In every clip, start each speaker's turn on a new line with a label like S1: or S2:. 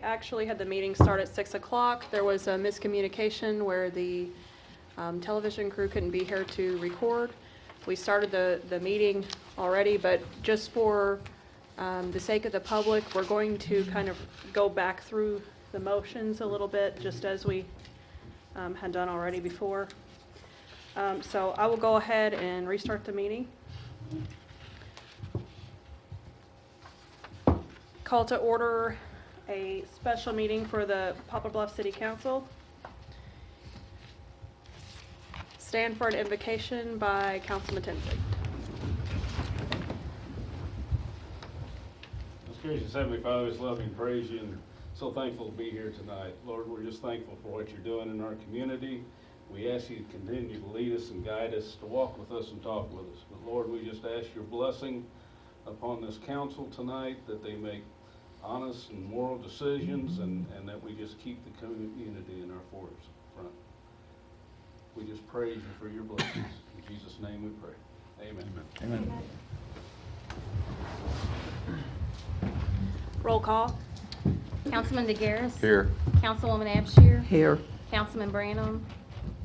S1: actually had the meeting start at 6 o'clock. There was a miscommunication where the television crew couldn't be here to record. We started the meeting already, but just for the sake of the public, we're going to kind of go back through the motions a little bit, just as we had done already before. So I will go ahead and restart the meeting. Call to order a special meeting for the Poplar Bluff City Council. Stand for an invocation by Councilman Tinsley.
S2: Most gracious Heavenly Father, we love and praise you, and so thankful to be here tonight. Lord, we're just thankful for what you're doing in our community. We ask you to continue to lead us and guide us, to walk with us and talk with us. But Lord, we just ask your blessing upon this council tonight, that they make honest and moral decisions, and that we just keep the community in our forefront. We just praise you for your blessings. In Jesus' name we pray. Amen.
S3: Amen.
S1: Roll call.
S4: Councilman DeGaris.
S3: Here.
S4: Councilwoman Abshir.
S5: Here.
S4: Councilman Branham.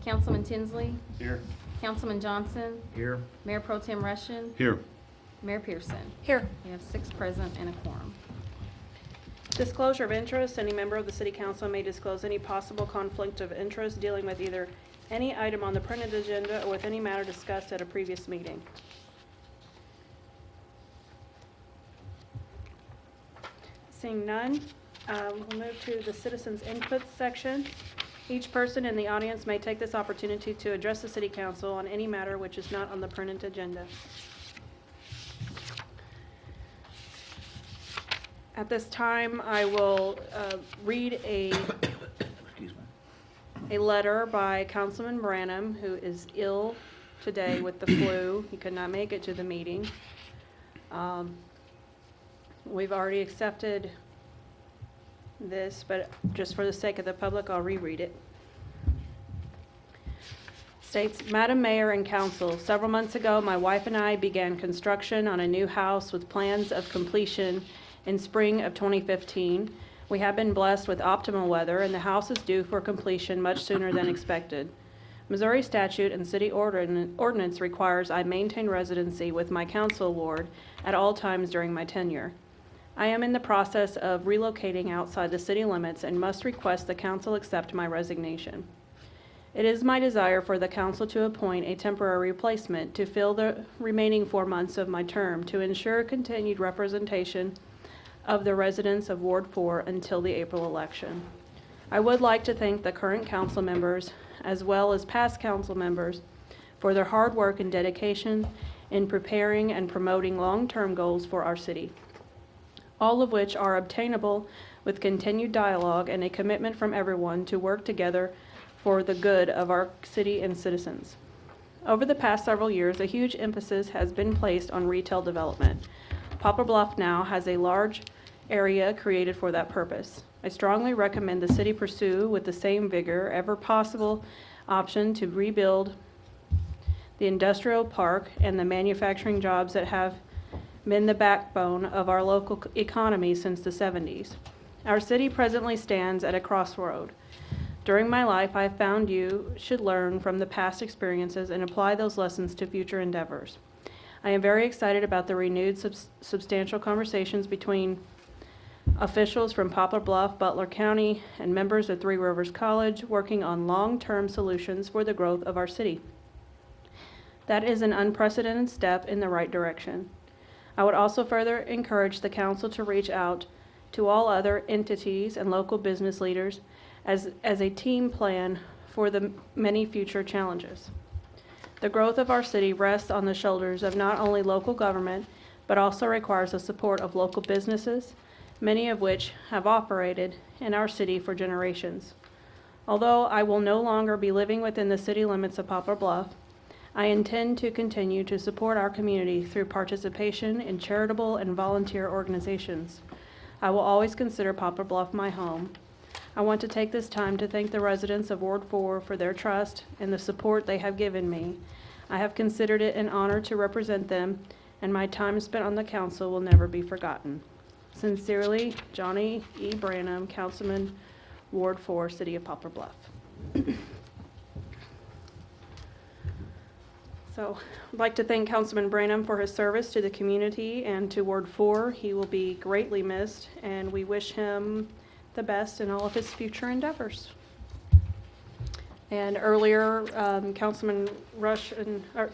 S4: Councilman Tinsley.
S2: Here.
S4: Councilman Johnson.
S3: Here.
S4: Mayor Pro Tem Russian.
S3: Here.
S4: Mayor Pearson.
S1: Here.
S4: We have 6 present and a quorum.
S1: Disclosure of interest. Any member of the City Council may disclose any possible conflict of interest dealing with either any item on the printed agenda or with any matter discussed at a previous meeting. Seeing none, we'll move to the citizens' input section. Each person in the audience may take this opportunity to address the City Council on any matter which is not on the printed agenda. At this time, I will read a letter by Councilman Branham, who is ill today with the flu. He could not make it to the meeting. We've already accepted this, but just for the sake of the public, I'll reread it. States, Madam Mayor and Council, several months ago, my wife and I began construction on a new house with plans of completion in spring of 2015. We have been blessed with optimal weather, and the house is due for completion much sooner than expected. Missouri statute and city ordinance requires I maintain residency with my council ward at all times during my tenure. I am in the process of relocating outside the city limits and must request the council accept my resignation. It is my desire for the council to appoint a temporary replacement to fill the remaining 4 months of my term to ensure continued representation of the residents of Ward 4 until the April election. I would like to thank the current council members as well as past council members for their hard work and dedication in preparing and promoting long-term goals for our city, all of which are obtainable with continued dialogue and a commitment from everyone to work together for the good of our city and citizens. Over the past several years, a huge emphasis has been placed on retail development. Poplar Bluff now has a large area created for that purpose. I strongly recommend the city pursue with the same vigor ever possible option to rebuild the industrial park and the manufacturing jobs that have been the backbone of our local economy since the 70s. Our city presently stands at a crossroad. During my life, I have found you should learn from the past experiences and apply those lessons to future endeavors. I am very excited about the renewed substantial conversations between officials from Poplar Bluff, Butler County, and members of Three Rivers College working on long-term solutions for the growth of our city. That is an unprecedented step in the right direction. I would also further encourage the council to reach out to all other entities and local business leaders as a team plan for the many future challenges. The growth of our city rests on the shoulders of not only local government, but also requires the support of local businesses, many of which have operated in our city for generations. Although I will no longer be living within the city limits of Poplar Bluff, I intend to continue to support our community through participation in charitable and volunteer organizations. I will always consider Poplar Bluff my home. I want to take this time to thank the residents of Ward 4 for their trust and the support they have given me. I have considered it an honor to represent them, and my time spent on the council will never be forgotten. Sincerely, Johnny E. Branham, Councilman, Ward 4, City of Poplar Bluff. So, I'd like to thank Councilman Branham for his service to the community and to Ward 4. He will be greatly missed, and we wish him the best in all of his future endeavors. And earlier, Councilman Rushing, or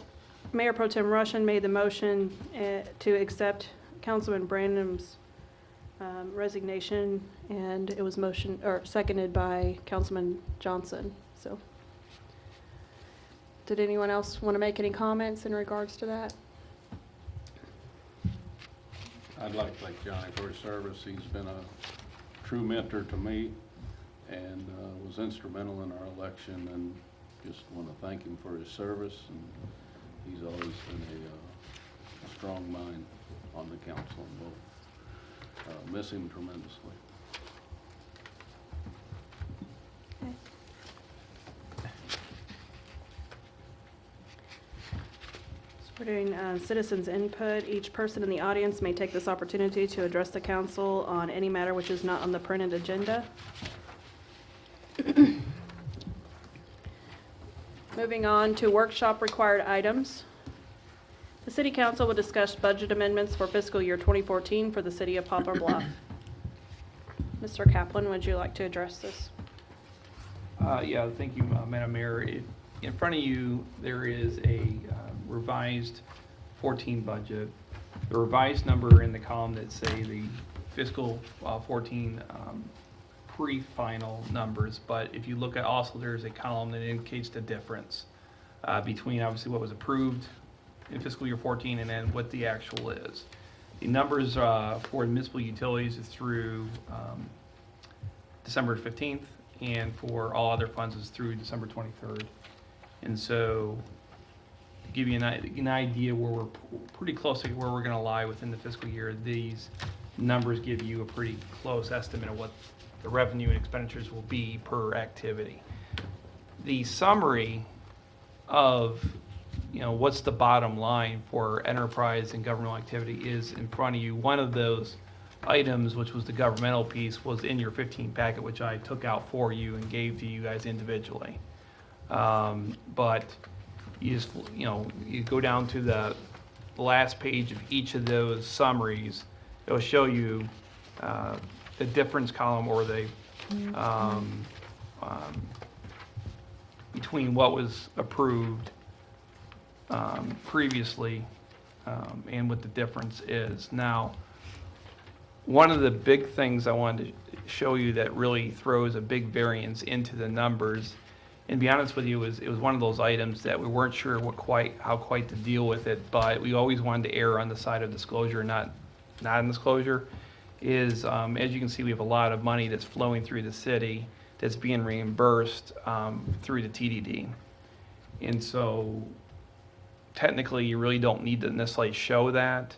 S1: Mayor Pro Tem Rushing made the motion to accept Councilman Branham's resignation, and it was seconded by Councilman Johnson. So, did anyone else want to make any comments in regards to that?
S2: I'd like to thank Johnny for his service. He's been a true mentor to me and was instrumental in our election, and just want to thank him for his service. And he's always been a strong mind on the council, and we'll miss him tremendously.
S1: We're doing citizens' input. Each person in the audience may take this opportunity to address the council on any matter which is not on the printed agenda. Moving on to workshop required items. The City Council will discuss budget amendments for fiscal year 2014 for the City of Poplar Bluff. Mr. Kaplan, would you like to address this?
S3: Yeah, thank you, Madam Mayor. In front of you, there is a revised 14 budget. The revised number in the column that say the fiscal 14 pre-final numbers, but if you look at also, there's a column that indicates the difference between obviously what was approved in fiscal year 14 and then what the actual is. The numbers for municipal utilities is through December 15th, and for all other funds is through December 23rd. And so, to give you an idea where we're pretty close to where we're going to lie within the fiscal year, these numbers give you a pretty close estimate of what the revenue and expenditures will be per activity. The summary of what's the bottom line for enterprise and governmental activity is in front of you. One of those items, which was the governmental piece, was in your 15 packet, which I took out for you and gave to you guys individually. But you just, you go down to the last page of each of those summaries, it'll show you the difference column, or the between what was approved previously and what the difference is. Now, one of the big things I wanted to show you that really throws a big variance into the numbers, and to be honest with you, it was one of those items that we weren't sure how quite to deal with it, but we always wanted to err on the side of disclosure, not non-disclosure, is as you can see, we have a lot of money that's flowing through the city that's being reimbursed through the TDD. And so technically you really don't need to necessarily show that,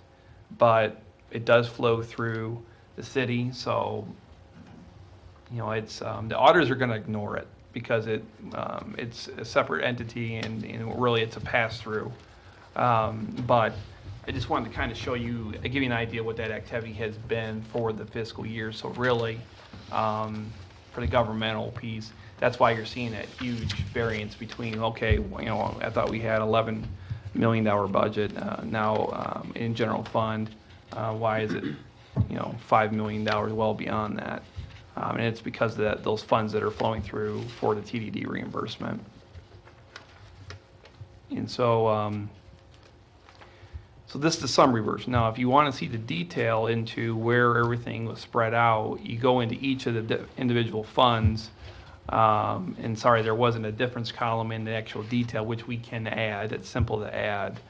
S3: but it does flow through the city. So it's the auditors are going to ignore it because it's a separate entity, and really it's a pass-through. But I just wanted to kind of show you, give you an idea what that activity has been for the fiscal year. So really, for the governmental piece, that's why you're seeing that huge variance between, okay, I thought we had $11 million budget now in general fund. Why is it, $5 million well beyond that? And it's because of those funds that are flowing through for the TDD reimbursement. And so, so this is the summary version. Now, if you want to see the detail into where everything was spread out, you go into each of the individual funds. And sorry, there wasn't a difference column in the actual detail, which we can add. It's simple to add.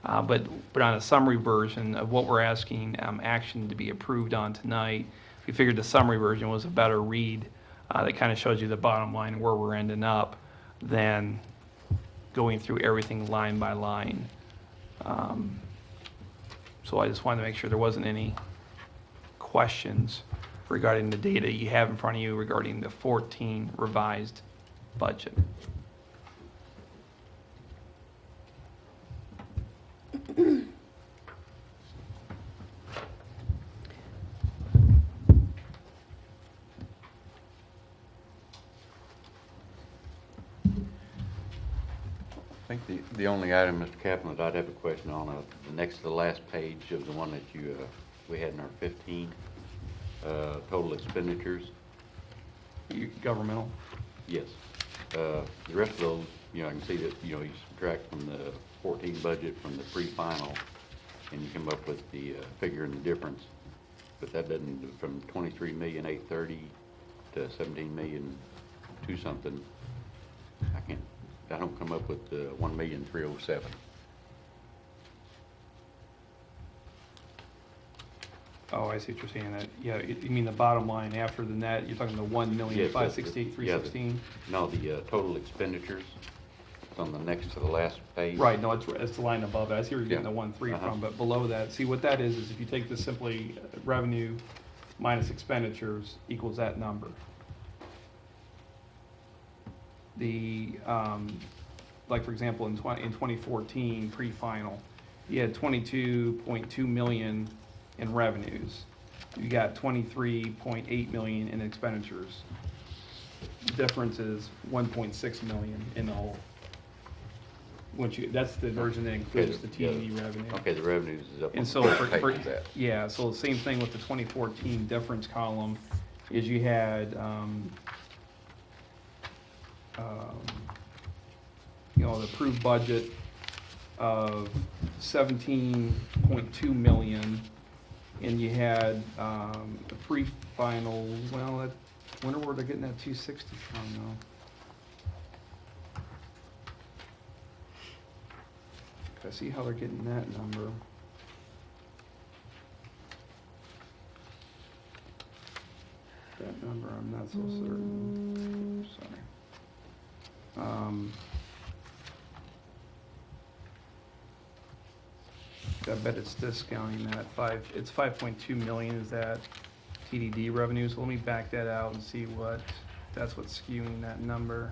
S3: But on a summary version of what we're asking action to be approved on tonight, we figured the summary version was a better read that kind of shows you the bottom line and where we're ending up than going through everything line by line. So I just wanted to make sure there wasn't any questions regarding the data you have in front of you regarding the 14 revised budget.
S5: think the only item, Mr. Kaplan, that I'd have a question on, the next to the last page of the one that we had in our 15, total expenditures.
S3: Governmental.
S5: Yes. The rest of those, I can see that, you subtract from the 14 budget from the pre-final, and you come up with the figure and the difference. But that doesn't, from 23,830,000 to 17,000,2 something, I don't come up with the 1,307,000.
S3: Oh, I see what you're saying. That, yeah, you mean the bottom line after the net, you're talking the 1,568,316?
S5: No, the total expenditures. It's on the next to the last page.
S3: Right, no, it's the line above it. I see where you're getting
S5: Yeah.
S3: the 1.3
S5: Uh-huh.
S3: from, but below that, see what that is if you take this simply revenue minus expenditures equals that number. The, like for example, in 2014, pre-final, you had 22.2 million in revenues. You got 23.8 million in expenditures. The difference is 1.6 million in the whole. That's the version that includes the TDD revenue.
S5: Okay, the revenues is up on
S3: And
S5: the
S3: so
S5: first page of that.
S3: yeah, so the same thing with the 2014 difference column is you had, the approved budget of 17.2 million, and you had a pre-final, well, I wonder where they're getting that 260 from though. I see how they're getting that number. That number, I'm not so certain. Sorry. I bet it's discounting that it's 5.2 million is that TDD revenue. So let me back that out and see that's what's skewing that number.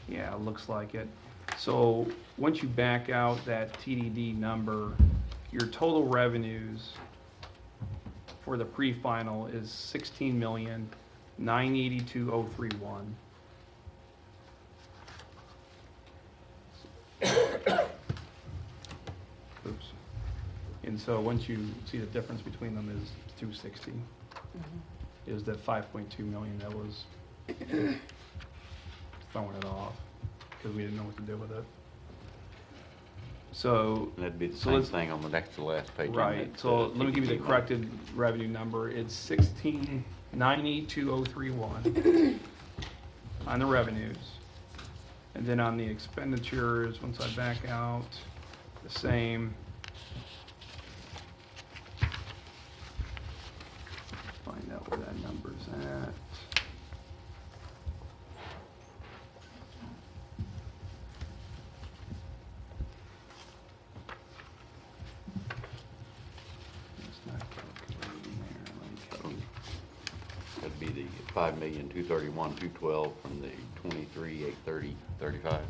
S3: Yeah, it looks like it. So once you back out that TDD number, your total revenues for the pre-final is 16,982,031. Oops. And so once you see the difference between them is 260. Is that 5.2 million that was throwing it off because we didn't know what to do with it. So
S5: And that'd be the
S3: so
S5: same
S3: let's-
S5: thing on the next to last page. on
S3: Right,
S5: that,
S3: so let me give you the
S5: TDD
S3: corrected revenue number. It's 16,982,031 on the revenues. And then on the expenditures, once I back out, the same. Find out where that number's at. It's not calculating there. Let me calculate.
S5: That'd be the 5,231,212 from the 23,830,35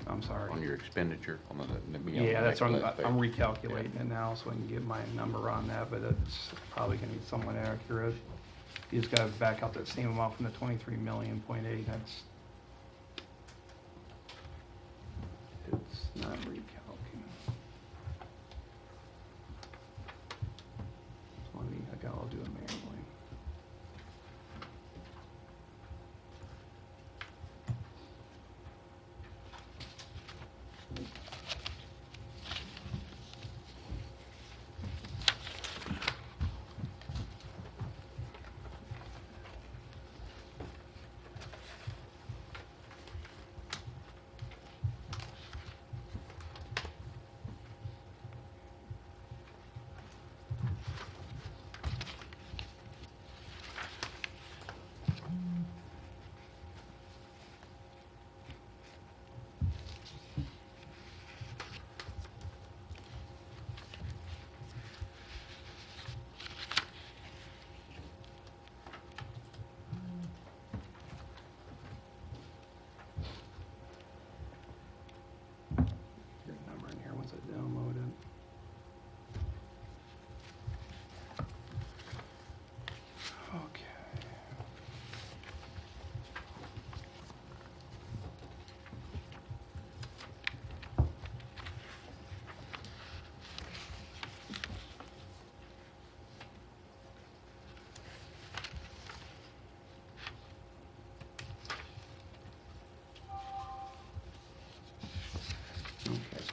S3: I'm sorry.
S5: on your expenditure on the
S3: Yeah, that's what
S5: next to last
S3: I'm
S5: page.
S3: recalculating it now so I can get my number on that, but it's probably gonna be somewhat accurate. You just gotta back out that same amount from the 23,000,000.8, that's. It's not recalculating. So I'll do it manually.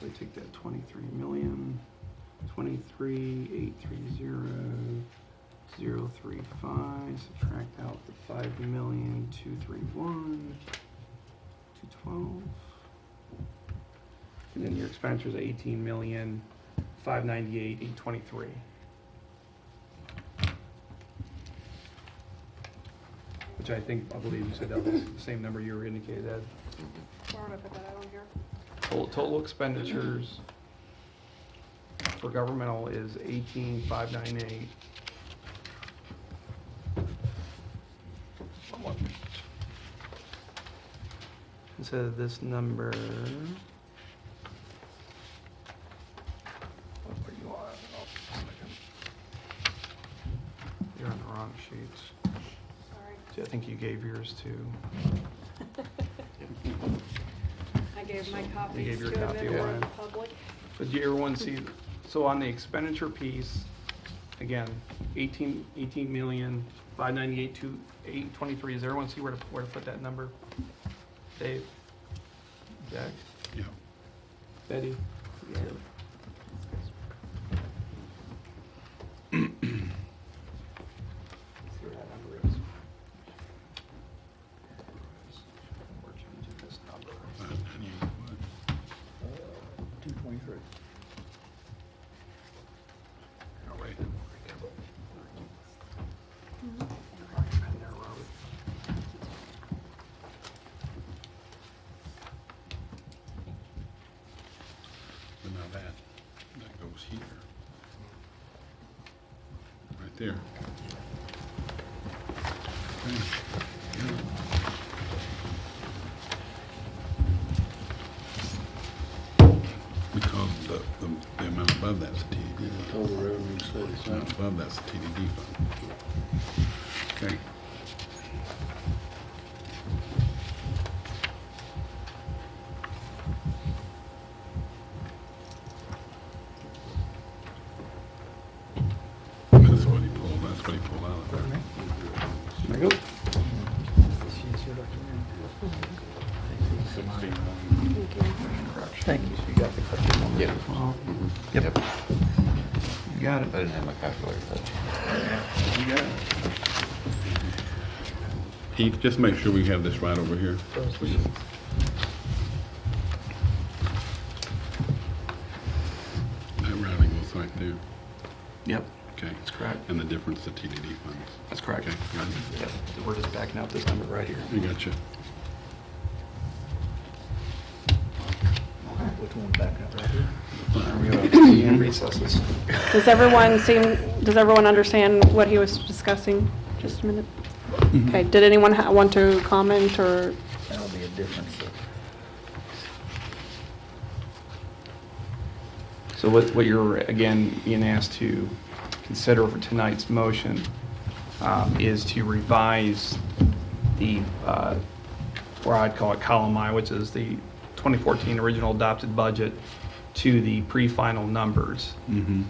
S3: I take that 23 million, 23,830,035, subtract out the 5,231,212. And then your expenditures are 18,598,823. Which I believe you said that was the same number you were indicated, Ed.
S1: Where would I put that out on here?
S3: Total expenditures for governmental is 18,598. Instead of this number, what are you on? Oh, second. You're on the wrong sheets.
S1: Sorry.
S3: See, I think you gave yours to.
S1: I gave my copies
S3: gave your
S1: to a
S3: copy
S1: member
S3: away.
S1: of the public.
S3: But did everyone see, so on the expenditure piece, again, 18,598,823, does everyone see where to put that number? Dave? Jack?
S6: Yeah.
S3: Betty? Yeah. See where that number is. We're changing this number.
S6: 223. Oh, wait. But now that goes here. Right there. Okay. Yeah. Because the amount above that's the TDD.
S2: Total revenue
S6: The amount above that's the TDD fund. Okay. That's what he pulled out of there.
S3: There you go. Thank you. You got the correct number
S5: Yeah.
S3: as well? Yep. You got it.
S5: I didn't have my calculator.
S3: You got it.
S6: Heath, just make sure we have this right over here. That rounding goes right there.
S3: Yep,
S6: Okay.
S3: that's correct.
S6: And the difference, the TDD funds.
S3: That's correct.
S6: Okay, got it.
S3: Yep, we're just backing out this number right here.
S6: We got you.
S7: Which one back up right here?
S3: And recesses.
S1: Does everyone understand what he was discussing? Just a minute. Okay, did anyone want to comment or?
S7: That'll be a difference of,
S3: So what you're, again, being asked to consider for tonight's motion is to revise the, or I'd call it column I, which is the 2014 original adopted budget, to the pre-final numbers. And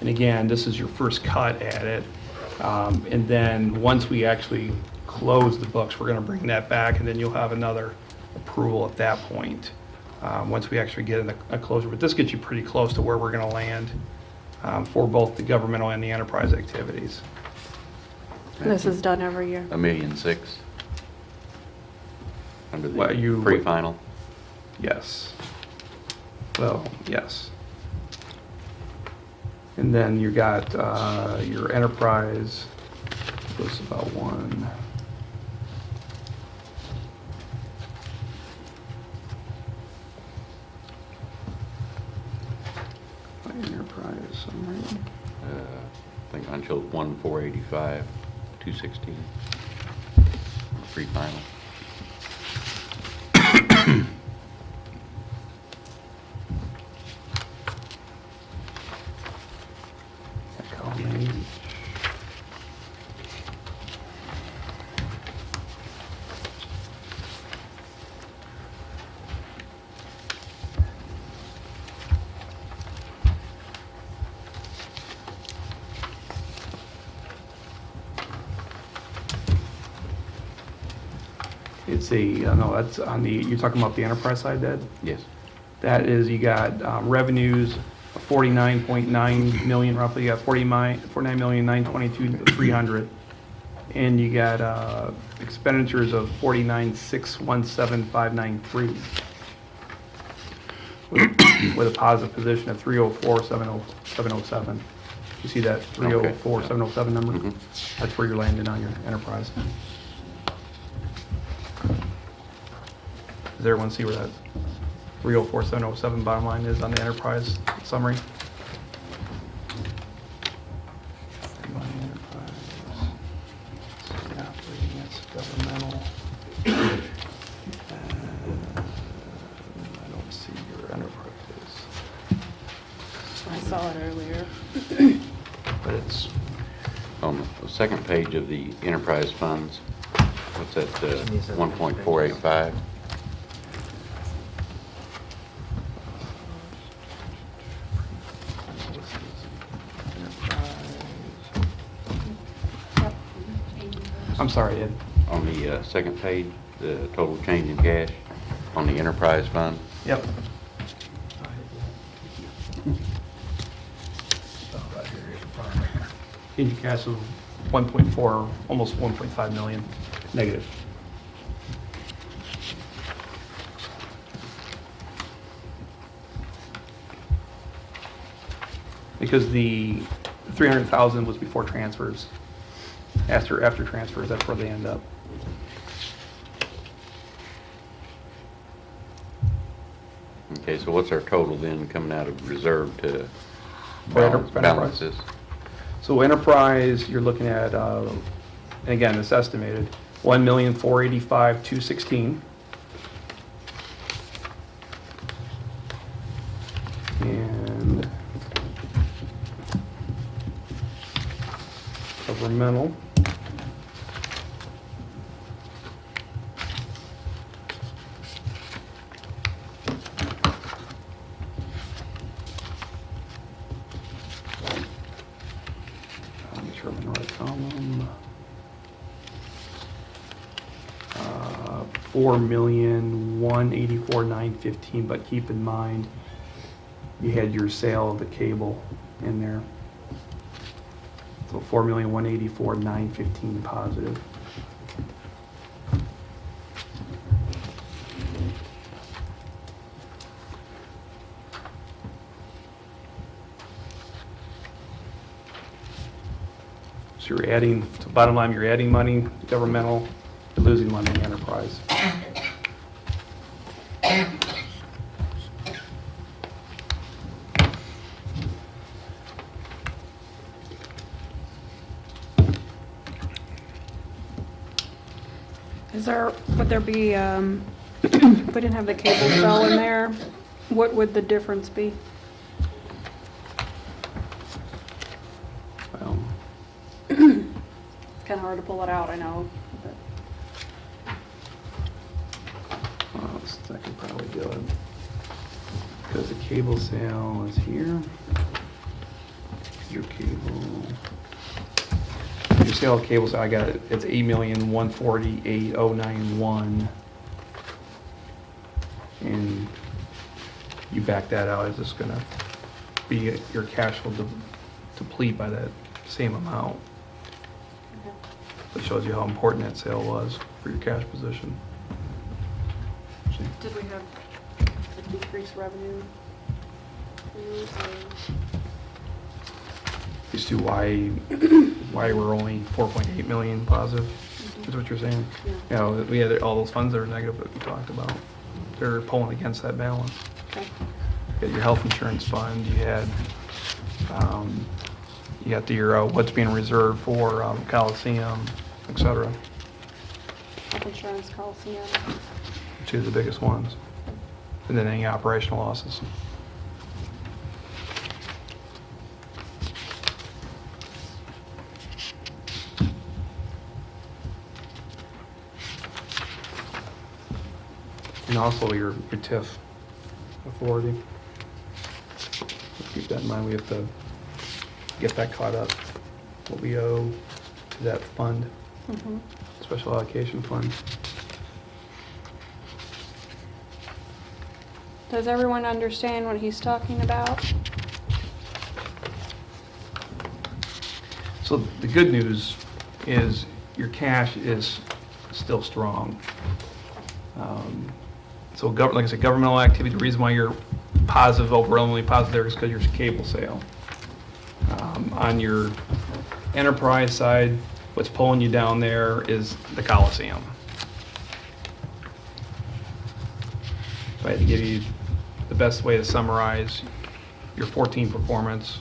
S3: again, this is your first cut at it. And then once we actually close the books, we're going to bring that back, and then you'll have another approval at that point, once we actually get a closure. But this gets you pretty close to where we're going to land for both the governmental and the enterprise activities.
S1: This is done every year.
S5: $1.6 million under
S3: Well,
S5: the
S3: you-
S5: pre-final.
S3: Yes. Well, yes. And then you got your enterprise was about one. Enterprise summary.
S5: I think mine shows 1,485, 216. Pre-final.
S3: Column H. It's no, that's on the, you're talking about the enterprise side, Ed?
S5: Yes.
S3: That is, you got revenues of 49.9 million roughly, you got 49,922,300. And you got expenditures of 49,617,593. With a positive position of 304,707. You see that 304,707 number?
S5: Mhm.
S3: That's where you're landing on your enterprise. Does everyone see where that 304,707 bottom line is on the enterprise summary? Governmental. I don't see your enterprise,
S1: I saw it earlier.
S3: but it's,
S5: On the second page of the enterprise funds, what's that, 1.485?
S3: I'm sorry, Ed.
S5: On the second page, the total change in cash on the enterprise fund.
S3: Yep.
S7: Oh, right here is the front.
S3: Change in cash of 1.4, almost 1.5 million negative. Because the 300,000 was before transfers. After transfers, that's where they end up.
S5: Okay, so what's our total then coming out of reserve to
S3: For
S5: balance
S3: enterprise?
S5: this?
S3: So enterprise, you're looking at, and again, it's estimated, 1,485,216. And governmental. Make sure I'm in the right column. 4,184,915, but keep in mind, you had your sale of the cable in there. So 4,184,915 positive. So you're adding, to bottom line, you're adding money, governmental, you're losing money in enterprise.
S1: Would there be, if we didn't have the cable cell in there, what would the difference be?
S3: Well,
S1: It's kind of hard to pull it out, I know. But
S3: I could probably do it. Because the cable sale is here. Your cable. Your sale of cables, I got it, it's 8,148,091. And you back that out, it's just gonna be, your cash will deplete by that same amount. It shows you how important that sale was for your cash position.
S1: did we have a decreased revenue?
S3: As to why we're only 4.8 million positive, is what you're saying?
S1: Yeah.
S3: You know, we had all those funds that are negative that we talked about. They're pulling against that balance.
S1: Okay.
S3: You had your health insurance fund, you had, you got your, what's being reserved for Coliseum, et cetera.
S1: Health insurance, Coliseum.
S3: Two of the biggest ones. And then any operational losses. And also your TIF authority. Keep that in mind, we have to get that caught up, what we owe to that fund, special allocation fund.
S1: Does everyone understand what he's talking about?
S3: So the good news is your cash is still strong. So like I said, governmental activity, the reason why you're positive, overwhelmingly positive there is because your cable sale. On your enterprise side, what's pulling you down there is the Coliseum. If I had to give you the best way to summarize your 14 performance,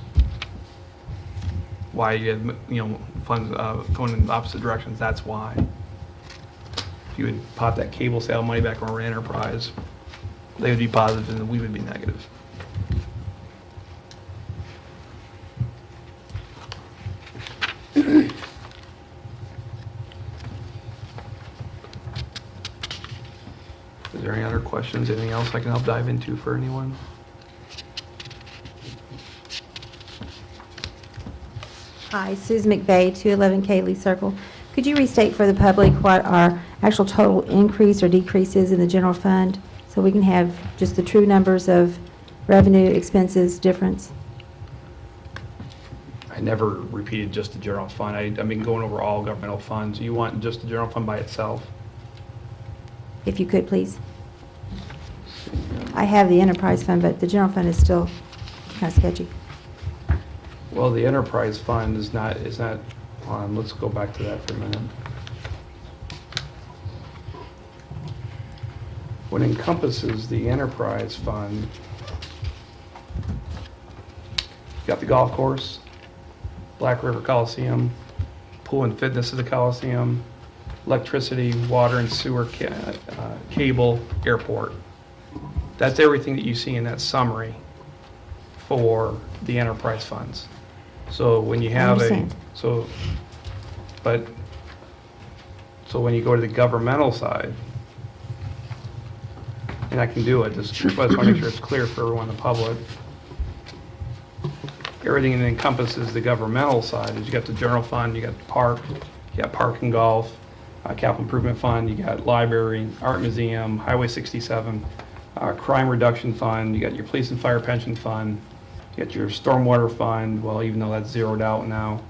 S3: why you have, funds going in opposite directions, that's why. If you would pot that cable sale money back on our enterprise, they would be positive and we would be negative. Is there any other questions, anything else I can help dive into for anyone?
S8: Hi, Susan McVeigh, 211 Cayley Circle. Could you restate for the public what our actual total increase or decrease is in the general fund, so we can have just the true numbers of revenue, expenses, difference?
S3: I never repeated just the general fund. I've been going over all governmental funds. You want just the general fund by itself?
S8: If you could, please. I have the enterprise fund, but the general fund is still kind of sketchy.
S3: Well, the enterprise fund is not, let's go back to that for a minute. What encompasses the enterprise fund, you got the golf course, Black River Coliseum, pool and fitness of the Coliseum, electricity, water and sewer, cable, airport. That's everything that you see in that summary for the enterprise funds. So when you have so when you go to the governmental side, and I can do it, just want to make sure it's clear for everyone in the public. Everything that encompasses the governmental side is you got the general fund, you got the park, you got park and golf, capital improvement fund, you got library, art museum, Highway 67, crime reduction fund, you got your police and fire pension fund, you got your stormwater fund, well, even though that's zeroed out now.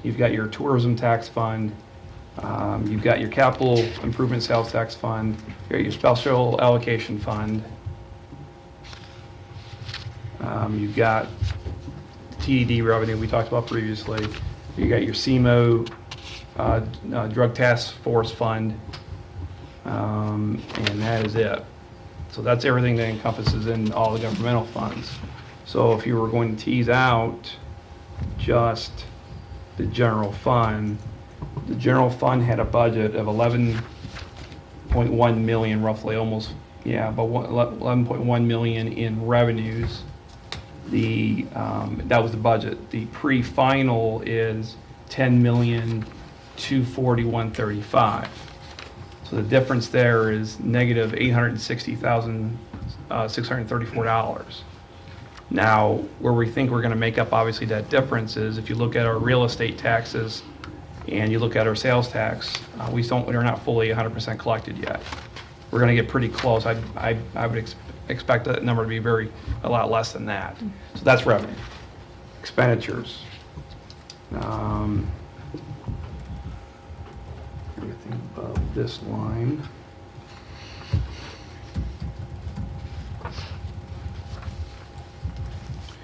S3: You've got your tourism tax fund, you've got your capital improvement sales tax fund, you got your special allocation fund, you've got TED revenue we talked about previously, you got your CMO drug task force fund, and that is it. So that's everything that encompasses in all the governmental funds. So if you were going to tease out just the general fund had a budget of 11.1 million, roughly, almost, yeah, about 11.1 million in revenues. That was the budget. The pre-final is 10,241,35. So the difference there is negative $860,634. Now, where we think we're going to make up, obviously, that difference is if you look at our real estate taxes and you look at our sales tax, we're not fully 100% collected yet. We're going to get pretty close. I would expect that number to be a lot less than that. So that's revenue. Expenditures. Everything above this line.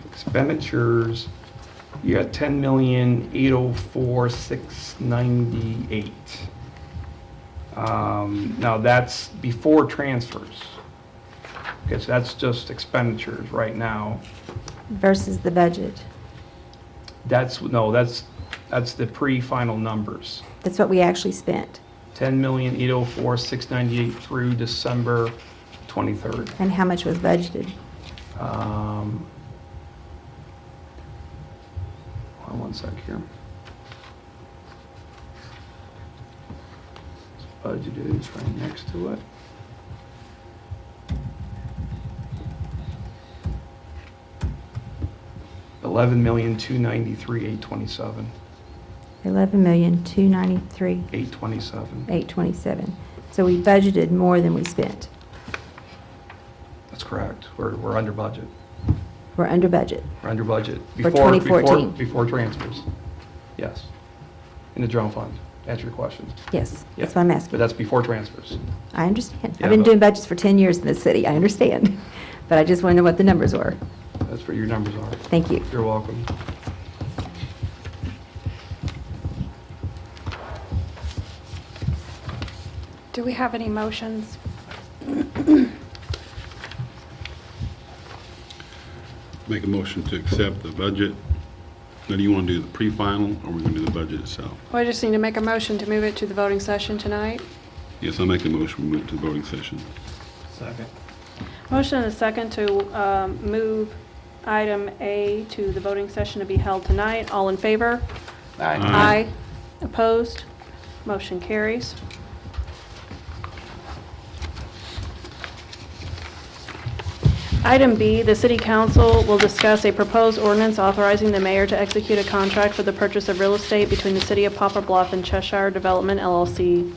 S3: Expenditures, you got 10,804,698. Now that's before transfers. Okay, so that's just expenditures right now.
S8: Versus the budget.
S3: That's the pre-final numbers.
S8: That's what we actually spent.
S3: 10,804,698 through December 23rd.
S8: And how much was budgeted?
S3: Hold on one sec here. Budgeted is right next to it. $11,293,827.
S8: 11,293,827.
S3: 827.
S8: So we budgeted more than we spent.
S3: correct. We're under budget.
S8: We're under budget.
S3: We're under budget.
S8: For 2014.
S3: Before transfers. Yes. In the general fund. Answer your question.
S8: Yes,
S3: Yeah.
S8: that's what I'm
S3: But
S8: asking.
S3: that's before transfers.
S8: I understand.
S3: Yeah,
S8: I've been
S3: but-
S8: doing budgets for 10 years in this city. I understand. But I just want to know what the numbers were.
S3: That's what your numbers are.
S8: Thank you.
S3: You're welcome.
S1: Do we have any motions?
S6: Make a motion to accept the budget. Now, do you want to do the pre-final, or we're going to do the budget itself?
S1: Well, I just need to make a motion to move it to the voting session tonight.
S6: Yes, I'll make the motion, we move it to the voting session.
S7: Second.
S1: Motion and a second to move item A to the voting session to be held tonight. All in favor?
S5: Aye.
S6: Aye.
S1: Opposed? Motion carries. Item B, the City Council will discuss a proposed ordinance authorizing the mayor to execute a contract for the purchase of real estate between the City of Poplar Bluff and Cheshire Development LLC.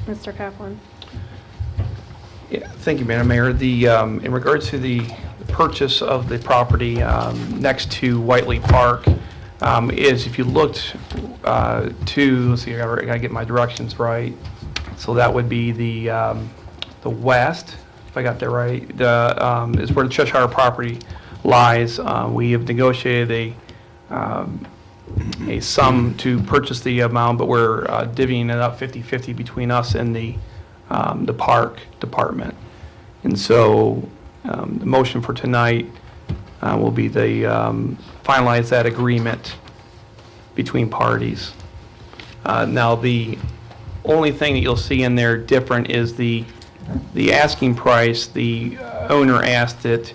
S1: Mr. Kaplan.
S3: Yeah, thank you, Madam Mayor. In regards to the purchase of the property next to Whiteley Park, is if you looked let's see, I gotta get my directions right. So that would be the west, if I got that right, is where the Cheshire property lies. We have negotiated a sum to purchase the amount, but we're divvying it up 50-50 between us and the park department. And so the motion for tonight will be the finalize that agreement between parties. Now, the only thing that you'll see in there different is the asking price. The owner asked that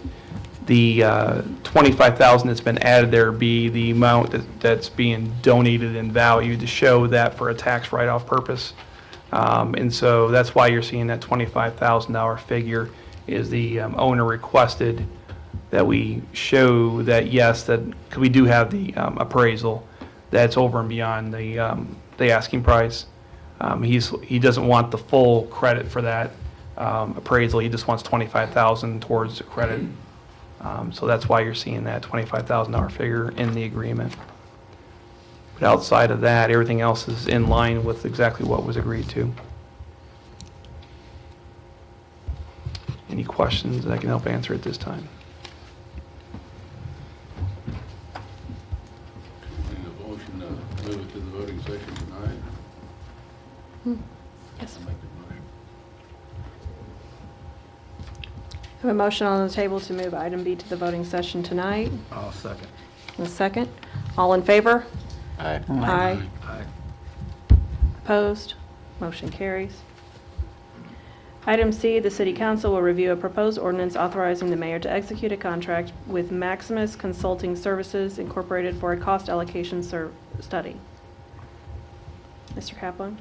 S3: the $25,000 that's been added there be the amount that's being donated in value to show that for a tax write-off purpose. And so that's why you're seeing that $25,000 figure is the owner requested that we show that, yes, that, because we do have the appraisal that's over and beyond the asking price. He doesn't want the full credit for that appraisal. He just wants $25,000 towards the credit. So that's why you're seeing that $25,000 figure in the agreement. But outside of that, everything else is in line with exactly what was agreed to. Any questions that I can help answer at this time?
S6: Need a motion to move it to the voting session tonight?
S1: Yes.
S6: I'll make the motion.
S1: I have a motion on the table to move item B to the voting session tonight.
S7: I'll second.
S1: And a second. All in favor?
S5: Aye.
S1: Aye.
S7: Aye.
S1: Opposed? Motion carries. Item C, the City Council will review a proposed ordinance authorizing the mayor to execute a contract with Maximus Consulting Services Incorporated for a cost allocation study. Mr. Kaplan?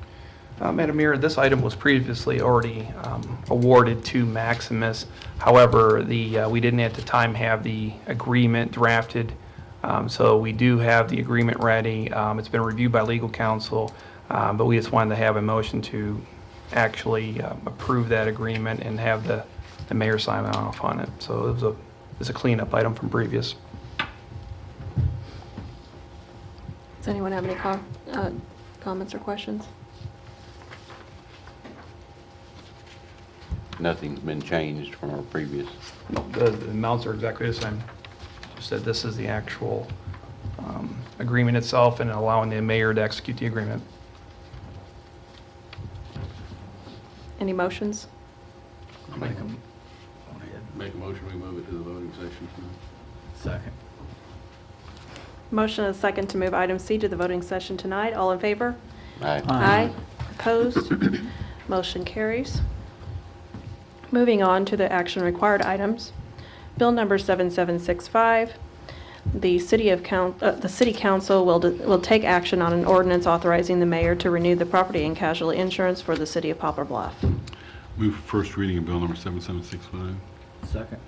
S3: Madam Mayor, this item was previously already awarded to Maximus. However, we didn't at the time have the agreement drafted. So we do have the agreement ready. It's been reviewed by legal counsel, but we just wanted to have a motion to actually approve that agreement and have the mayor sign off on it. So it was a cleanup item from previous.
S1: Does anyone have any comments or questions?
S5: Nothing's been changed from our previous.
S3: The amounts are exactly the same. Just that this is the actual agreement itself and allowing the mayor to execute the agreement.
S1: Any motions?
S7: I'll make them. Go ahead.
S6: Make a motion, we move it to the voting session tonight.
S7: Second.
S1: Motion and a second to move item C to the voting session tonight. All in favor?
S5: Aye.
S1: Aye. Opposed? Motion carries. Moving on to the action required items. Bill number 7765. The City Council will take action on an ordinance authorizing the mayor to renew the property and casualty insurance for the City of Poplar Bluff.
S6: Move first reading of bill number 7765.
S7: Second.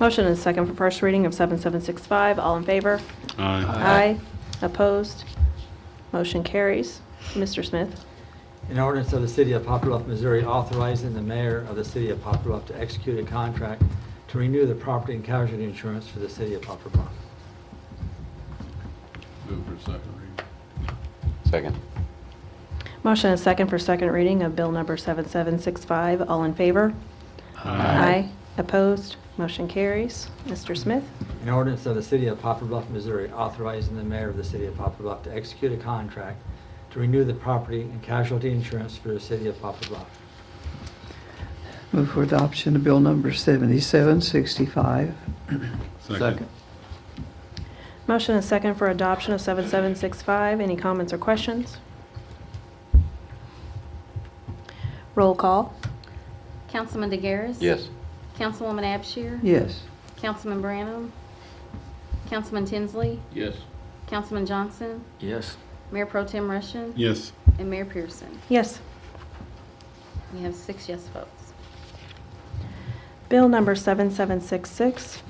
S1: Motion and a second for first reading of 7765. All in favor?
S6: Aye.
S1: Aye. Opposed? Motion carries. Mr. Smith.
S7: An ordinance of the City of Poplar Bluff, Missouri authorizing the mayor of the City of Poplar Bluff to execute a contract to renew the property and casualty insurance for the City of Poplar Bluff.
S6: Move for second reading.
S5: Second.
S1: Motion and second for second reading of Bill number 7765. All in favor? Aye. Opposed? Motion carries. Mr. Smith.
S7: An ordinance of the City of Poplar Bluff, Missouri authorizing the mayor of the City of Poplar Bluff to execute a contract to renew the property and casualty insurance for the City of Poplar Bluff.
S9: Move for adoption of bill number 7765.
S6: Second.
S1: Motion and second for adoption of 7765. Any comments or questions? Roll call.
S4: Councilman DeGaris.
S5: Yes.
S4: Councilwoman Abshir.
S9: Yes.
S4: Councilman Branham. Councilman Tinsley.
S2: Yes.
S4: Councilman Johnson.
S7: Yes.
S4: Mayor Pro Tem Russian.
S6: Yes.
S4: And Mayor Pearson.
S1: Yes.
S4: We have 6 yes votes.
S1: Bill number 7766.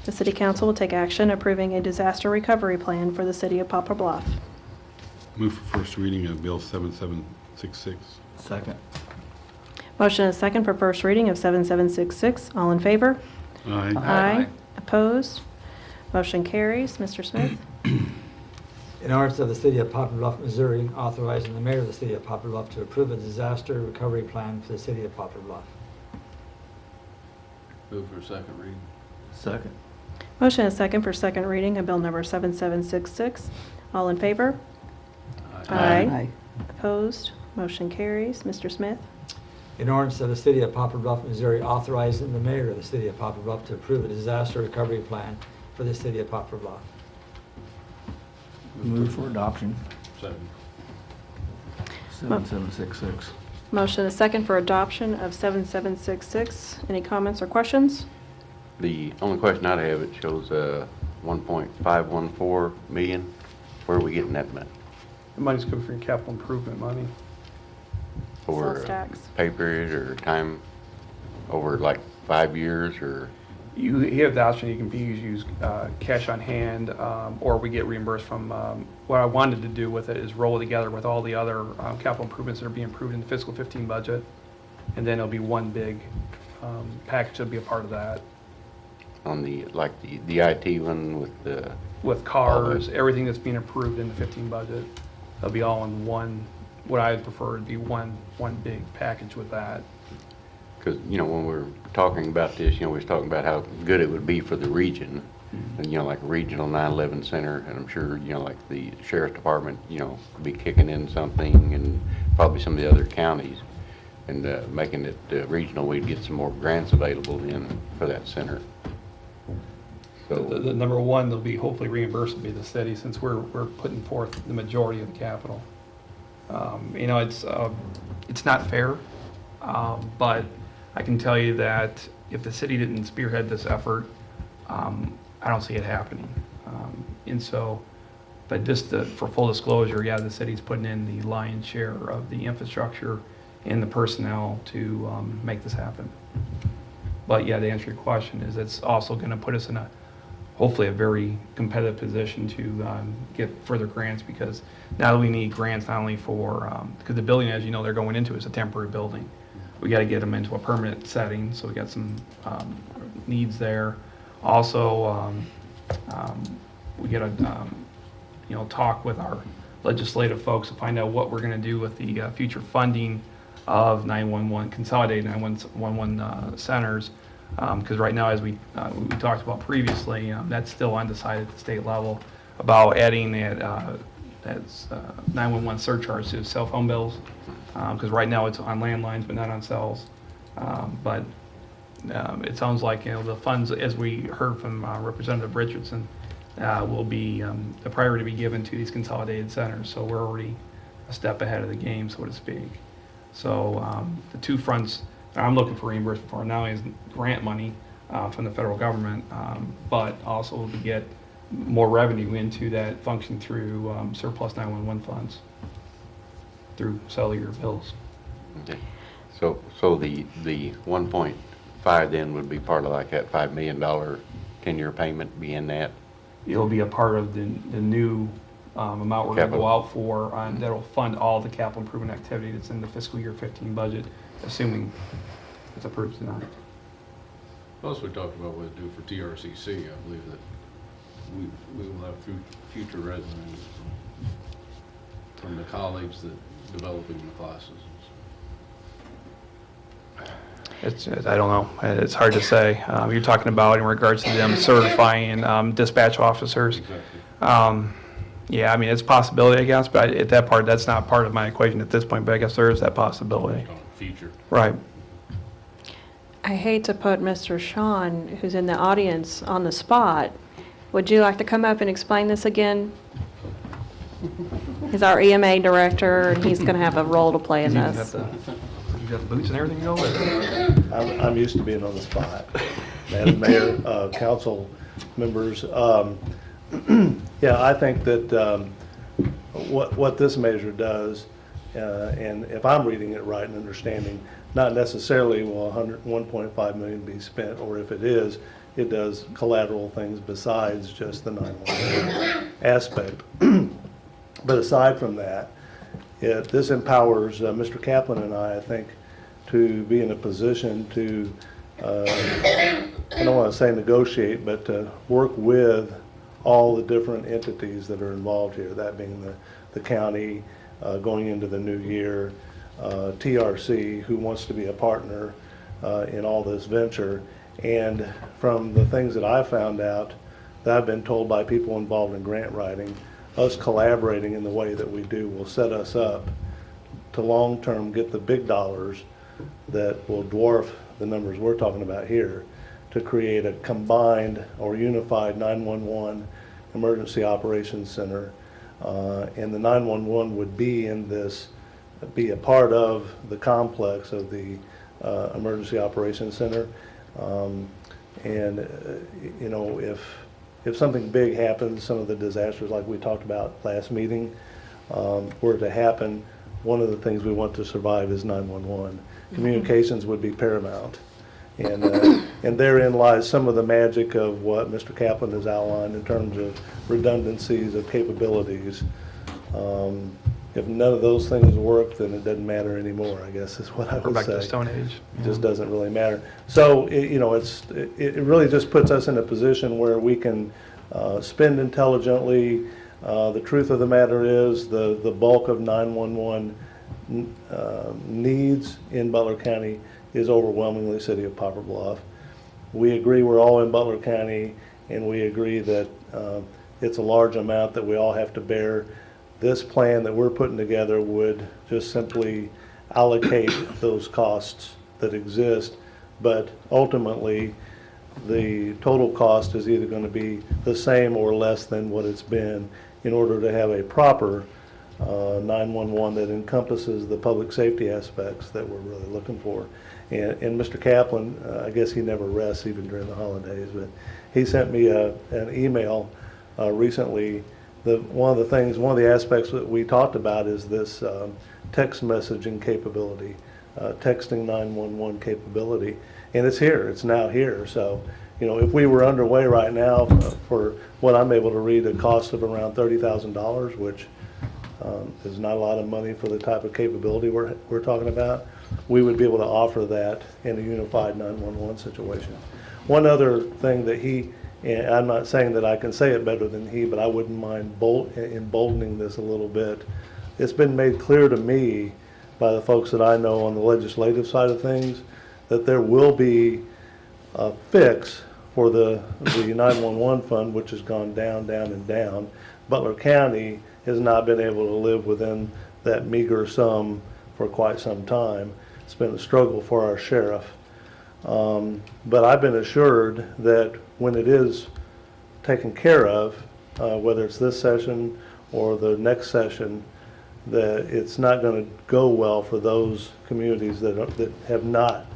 S1: The City Council will take action approving a disaster recovery plan for the City of Poplar Bluff.
S6: Move for first reading of Bill 7766.
S7: Second.
S1: Motion and second for first reading of 7766. All in favor?
S6: Aye.
S1: Aye. Opposed? Motion carries. Mr. Smith.
S7: An ordinance of the City of Poplar Bluff, Missouri authorizing the mayor of the City of Poplar Bluff to approve a disaster recovery plan for the City of Poplar Bluff.
S2: Move for second reading.
S7: Second.
S1: Motion and second for second reading of Bill number 7766. All in favor?
S9: Aye.
S1: Opposed? Motion carries. Mr. Smith.
S7: An ordinance of the City of Poplar Bluff, Missouri authorizing the mayor of the City of Poplar Bluff to approve a disaster recovery plan for the City of Poplar Bluff.
S10: Move for adoption.
S2: Second.
S10: 7766.
S1: Motion and second for adoption of 7766. Any comments or questions?
S5: The only question I'd have, it shows 1.514 million. Where are we getting that money?
S3: The money's coming from capital improvement money.
S5: For
S1: Sales tax.
S5: pay period or time over like 5 years or?
S3: You have the option, you can use cash on hand, or we get reimbursed from, what I wanted to do with it is roll it together with all the other capital improvements that are being approved in the fiscal 15 budget. And then it'll be one big package that'll be a part of that.
S5: On the, like the IT one with the?
S3: With cars, everything that's being approved in the 15 budget, it'll be all in one, what I would prefer would be one big package with that.
S5: Because, you know, when we were talking about this, you know, we was talking about how good it would be for the region. And, you know, like regional 9/11 center, and I'm sure, you know, like the sheriff's department, you know, could be kicking in something, and probably some of the other counties. And making it regional, we'd get some more grants available in for that center. So,
S3: The number one that'll be hopefully reimbursed will be the city, since we're putting forth the majority of the capital. You know, it's not fair, but I can tell you that if the city didn't spearhead this effort, I don't see it happening. And so, but just for full disclosure, yeah, the city's putting in the lion's share of the infrastructure and the personnel to make this happen. But yeah, to answer your question, is it's also going to put us in hopefully a very competitive position to get further grants, because now we need grants not only for, because the building, as you know, they're going into is a temporary building. We got to get them into a permanent setting, so we got some needs there. Also, we got to, you know, talk with our legislative folks to find out what we're going to do with the future funding of 911, consolidated 911 centers. Because right now, as we talked about previously, that's still undecided at the state level about adding that 911 surcharge to cell phone bills. Because right now it's on landlines but not on cells. But it sounds like, you know, the funds, as we heard from Representative Richardson, will be the priority to be given to these consolidated centers. So we're already a step ahead of the game, so to speak. So the two fronts I'm looking for reimbursement for now is grant money from the federal government, but also to get more revenue into that function through surplus 911 funds through cellular bills.
S5: okay. So the 1.5 then would be part of like that $5 million 10-year payment be in that?
S3: It'll be a part of the new amount we're going to go
S5: Capital.
S3: out for, that'll fund all the capital improvement activity that's in the fiscal year 15 budget, assuming it's approved tonight.
S2: Plus, we talked about what to do for TRCC. I believe that we will have future residents from the college that developing the classes.
S3: I don't know. It's hard to say. You're talking about in regards to them certifying dispatch officers.
S2: Exactly.
S3: Yeah, I mean, it's a possibility, I guess, but at that part, that's not part of my equation at this point, but I guess there is that possibility.
S2: Future.
S3: Right.
S1: I hate to put Mr. Sean, who's in the audience, on the spot. Would you like to come up and explain this again? He's our EMA director, and he's going to have a role to play in
S3: You
S1: this.
S3: got the boots and everything to go with it?
S10: I'm used to being on the spot. Madam Mayor, council members, yeah, I think that what this measure does, and if I'm reading it right and understanding, not necessarily will 1.5 million be spent, or if it is, it does collateral things besides just the 911 aspect. But aside from that, this empowers Mr. Kaplan and I think, to be in a position to, I don't want to say negotiate, but to work with all the different entities that are involved here, that being the county going into the new year, TRC, who wants to be a partner in all this venture. And from the things that I found out, that I've been told by people involved in grant writing, us collaborating in the way that we do will set us up to long-term get the big dollars that will dwarf the numbers we're talking about here to create a combined or unified 911 emergency operations center. And the 911 would be in this, be a part of the complex of the emergency operations center. You know, if something big happens, some of the disasters like we talked about last meeting, were to happen, one of the things we want to survive is 911. Communications would be paramount. And therein lies some of the magic of what Mr. Kaplan has outlined in terms of redundancies of capabilities. If none of those things work, then it doesn't matter anymore, I guess is what I
S3: We're
S10: would
S3: back
S10: say.
S3: to the Stone Age.
S10: It just doesn't really matter. So, you know, it really just puts us in a position where we can spend intelligently. The truth of the matter is the bulk of 911 needs in Butler County is overwhelmingly City of Poplar Bluff. We agree we're all in Butler County, and we agree that it's a large amount that we all have to bear. This plan that we're putting together would just simply allocate those costs that exist, but ultimately the total cost is either going to be the same or less than what it's been in order to have a proper 911 that encompasses the public safety aspects that we're really looking for. And Mr. Kaplan, I guess he never rests even during the holidays, but he sent me an email recently. One of the aspects that we talked about is this text messaging capability, texting 911 capability, and it's here. It's now here. So, you know, if we were underway right now for what I'm able to read, a cost of around $30,000, which is not a lot of money for the type of capability we're talking about, we would be able to offer that in a unified 911 situation. One other thing that and I'm not saying that I can say it better than he, but I wouldn't mind emboldening this a little bit. It's been made clear to me by the folks that I know on the legislative side of things that there will be a fix for the 911 fund, which has gone down, down, and down. Butler County has not been able to live within that meager sum for quite some time. It's been a struggle for our sheriff. But I've been assured that when it is taken care of, whether it's this session or the next session, that it's not going to go well for those communities that have not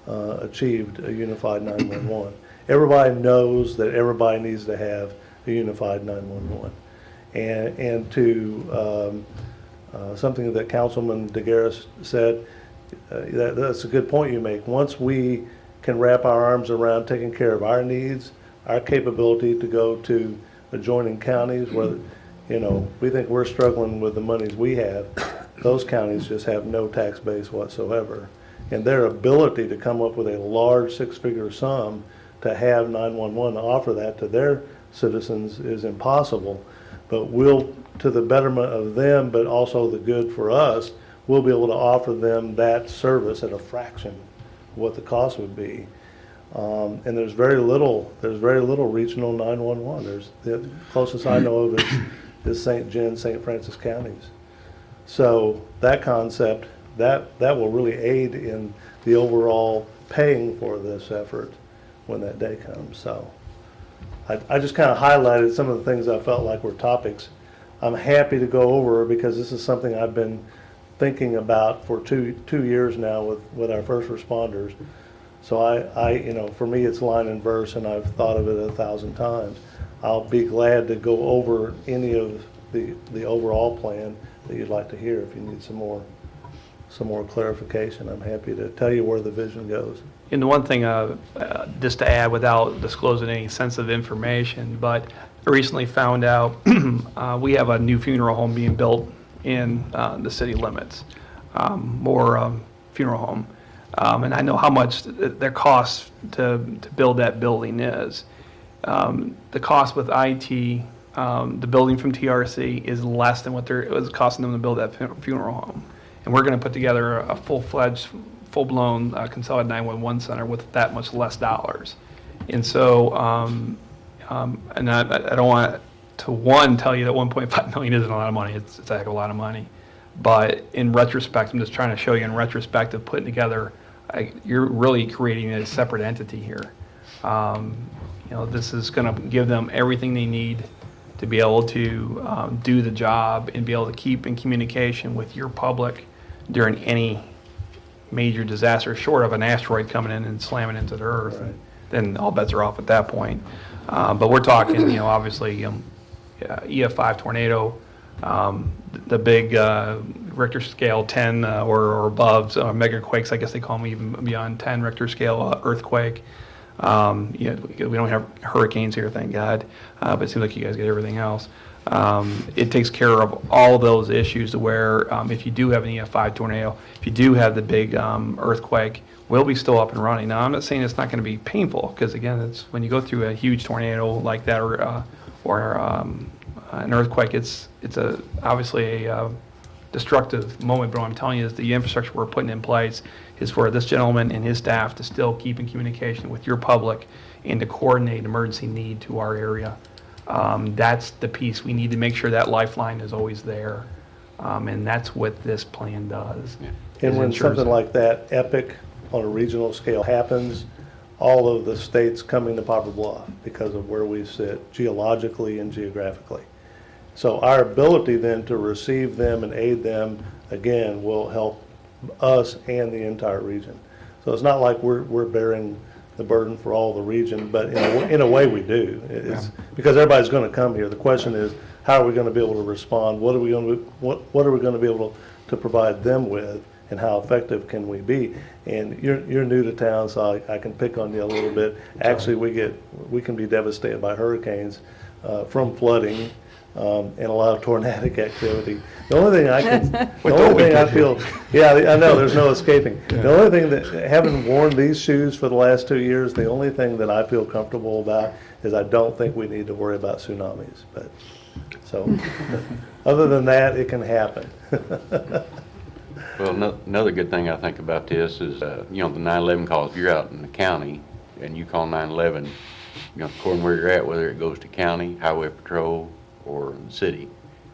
S10: achieved a unified 911. Everybody knows that everybody needs to have a unified 911. And to something that Councilman DeGaris said, that's a good point you make. Once we can wrap our arms around taking care of our needs, our capability to go to adjoining counties, whether, you know, we think we're struggling with the monies we have. Those counties just have no tax base whatsoever. And their ability to come up with a large six-figure sum to have 911 offer that to their citizens is impossible. But we'll, to the betterment of them, but also the good for us, we'll be able to offer them that service at a fraction of what the cost would be. And there's very little regional 911. The closest I know of is St. John, St. Francis counties. So that concept, that will really aid in the overall paying for this effort when that day comes. So I just kind of highlighted some of the things I felt like were topics. I'm happy to go over because this is something I've been thinking about for two years now with our first responders. So I, you know, for me it's line and verse, and I've thought of it 1,000 times. I'll be glad to go over any of the overall plan that you'd like to hear. If you need some more clarification, I'm happy to tell you where the vision goes.
S3: And the one thing, just to add without disclosing any sensitive information, but I recently found out we have a new funeral home being built in the city limits, more funeral home. And I know how much their cost to build that building is. The cost with IT, the building from TRC is less than what it was costing them to build that funeral home. And we're going to put together a full-fledged, full-blown consolidated 911 center with that much less dollars. And so, and I don't want to, tell you that 1.5 million isn't a lot of money. It's a heck of a lot of money. But in retrospect, I'm just trying to show you in retrospect of putting together, you're really creating a separate entity here. You know, this is going to give them everything they need to be able to do the job and be able to keep in communication with your public during any major disaster, short of an asteroid coming in and slamming into the earth. Right. Then all bets are off at that point. But we're talking, you know, obviously EF5 tornado, the big Richter scale 10 or above, so mega quakes, I guess they call them, even beyond 10 Richter scale earthquake. You know, we don't have hurricanes here, thank God, but it seems like you guys get everything else. It takes care of all those issues to where if you do have an EF5 tornado, if you do have the big earthquake, we'll be still up and running. Now, I'm not saying it's not going to be painful, because again, it's when you go through a huge tornado like that or an earthquake, it's obviously a destructive moment. But what I'm telling you is the infrastructure we're putting in place is for this gentleman and his staff to still keep in communication with your public and to coordinate emergency need to our area. That's the piece. We need to make sure that lifeline is always there. And that's what this plan does.
S10: Yeah. And when something like that epic on a regional scale happens, all of the states come into Poplar Bluff because of where we sit geologically and geographically. So our ability then to receive them and aid them, again, will help us and the entire region. So it's not like we're bearing the burden for all the region, but in a way we do. It's because everybody's going to come here. The question is, how are we going to be able to respond? What are we going to be able to provide them with, and how effective can we be? And you're new to town, so I can pick on you a little bit. Actually, we can be devastated by hurricanes from flooding. And a lot of tornadic activity. The only thing I feel, yeah, I know, there's no escaping. Yeah. The only thing that, having worn these shoes for the last 2 years, the only thing that I feel comfortable about is I don't think we need to worry about tsunamis. But so, other than that, it can happen.
S5: Well, another good thing I think about this is, you know, the 911 calls. If you're out in the county and you call 911, you know, according where you're at, whether it goes to county, highway patrol, or the city,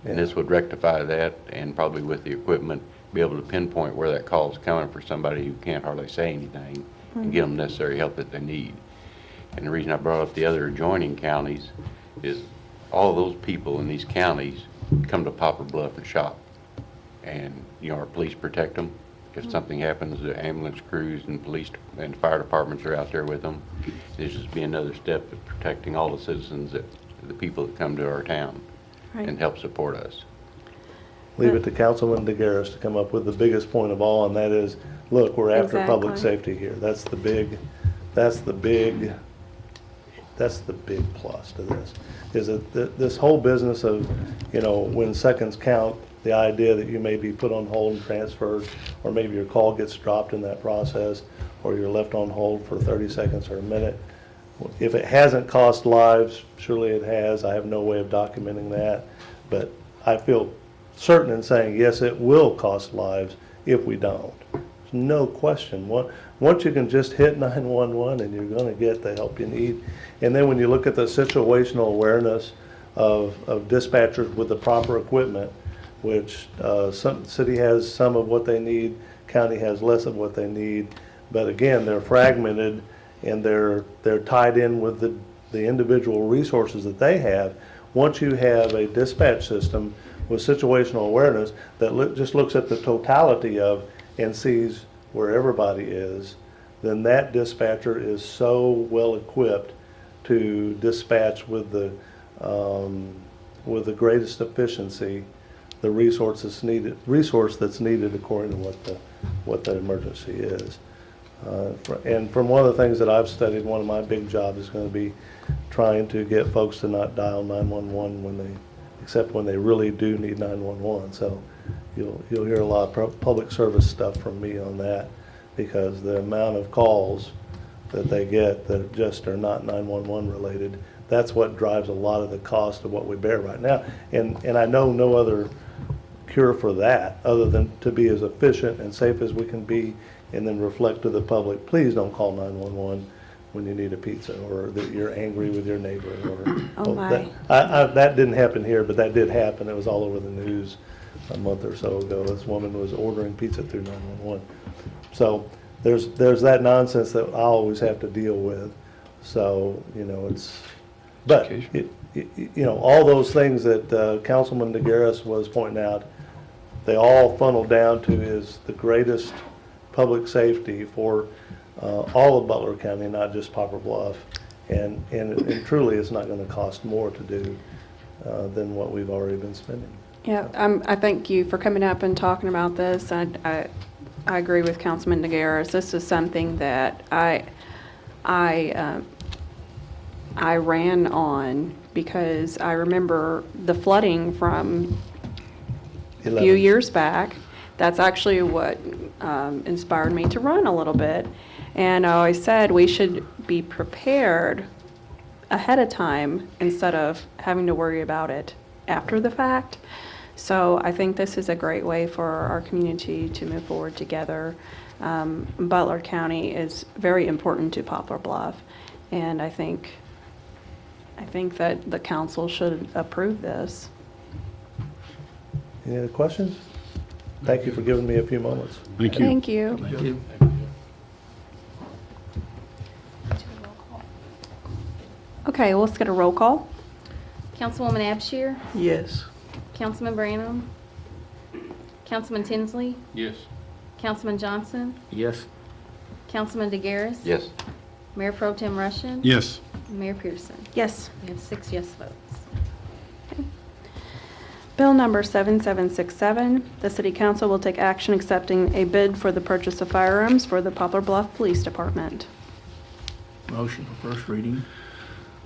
S5: and this would rectify that, and probably with the equipment be able to pinpoint where that call is coming for somebody who can't hardly say anything and get them necessary help that they need. And the reason I brought up the other adjoining counties is all those people in these counties come to Poplar Bluff and shop, and you know, our police protect them. If something happens, the ambulance crews and police and fire departments are out there with them. This just be another step of protecting all the citizens, the people that come to our town, right, and help support us.
S10: Leave it to Councilman DeGarris to come up with the biggest point of all, and that is, look, we're after public safety here. That's the big That's the big plus to this, is that this whole business of, when seconds count, the idea that you may be put on hold and transferred, or maybe your call gets dropped in that process, or you're left on hold for 30 seconds or a minute. If it hasn't cost lives, surely it has. I have no way of documenting that, but I feel certain in saying, yes, it will cost lives if we don't. There's no question. Once you can just hit 911 and you're going to get the help you need. And then when you look at the situational awareness of dispatchers with the proper equipment, which some city has some of what they need, county has less of what they need, but again, they're fragmented and they're tied in with the individual resources that they have. Once you have a dispatch system with situational awareness that just looks at the totality of and sees where everybody is, then that dispatcher is so well equipped to dispatch with the greatest efficiency the resource that's needed according to what the emergency is. And from one of the things that I've studied, one of my big jobs is going to be trying to get folks to not dial 911 except when they really do need 911. So you'll hear a lot of public service stuff from me on that, because the amount of calls that they get that just are not 911 related, that's what drives a lot of the cost of what we bear right now. And I know no other cure for that other than to be as efficient and safe as we can be, and then reflect to the public, please don't call 911 when you need a pizza, or that you're angry with your neighbor.
S1: Oh my.
S10: That didn't happen here, but that did happen. It was all over the news a month or so ago. This woman was ordering pizza through 911. So there's that nonsense that I always have to deal with. So, but all those things that Councilman DeGarris was pointing out, they all funnel down to is the greatest public safety for all of Butler County, not just Poplar Bluff. And truly, it's not going to cost more to do than what we've already been spending.
S1: Yeah, I thank you for coming up and talking about this. I agree with Councilman DeGarris. This is something that I ran on because I remember the flooding from a few years back. That's actually what inspired me to run a little bit. And I always said we should be prepared ahead of time instead of having to worry about it after the fact. So I think this is a great way for our community to move forward together. Butler County is very important to Poplar Bluff, and I think that the council should approve this.
S10: Any other questions? Thank you for giving me a few moments.
S6: Thank you.
S1: Thank you.
S3: Thank you.
S1: Okay, well, let's get a roll call.
S4: Councilwoman Abshir?
S9: Yes.
S4: Councilman Branham? Councilman Tinsley?
S2: Yes.
S4: Councilman Johnson?
S9: Yes.
S4: Councilman DeGarris?
S5: Yes.
S4: Mayor Pro Tem Russian?
S6: Yes.
S4: Mayor Pearson?
S1: Yes.
S4: We have 6 yes votes.
S1: Bill number 7767, the City Council will take action accepting a bid for the purchase of firearms for the Poplar Bluff Police Department.
S9: Motion for first reading.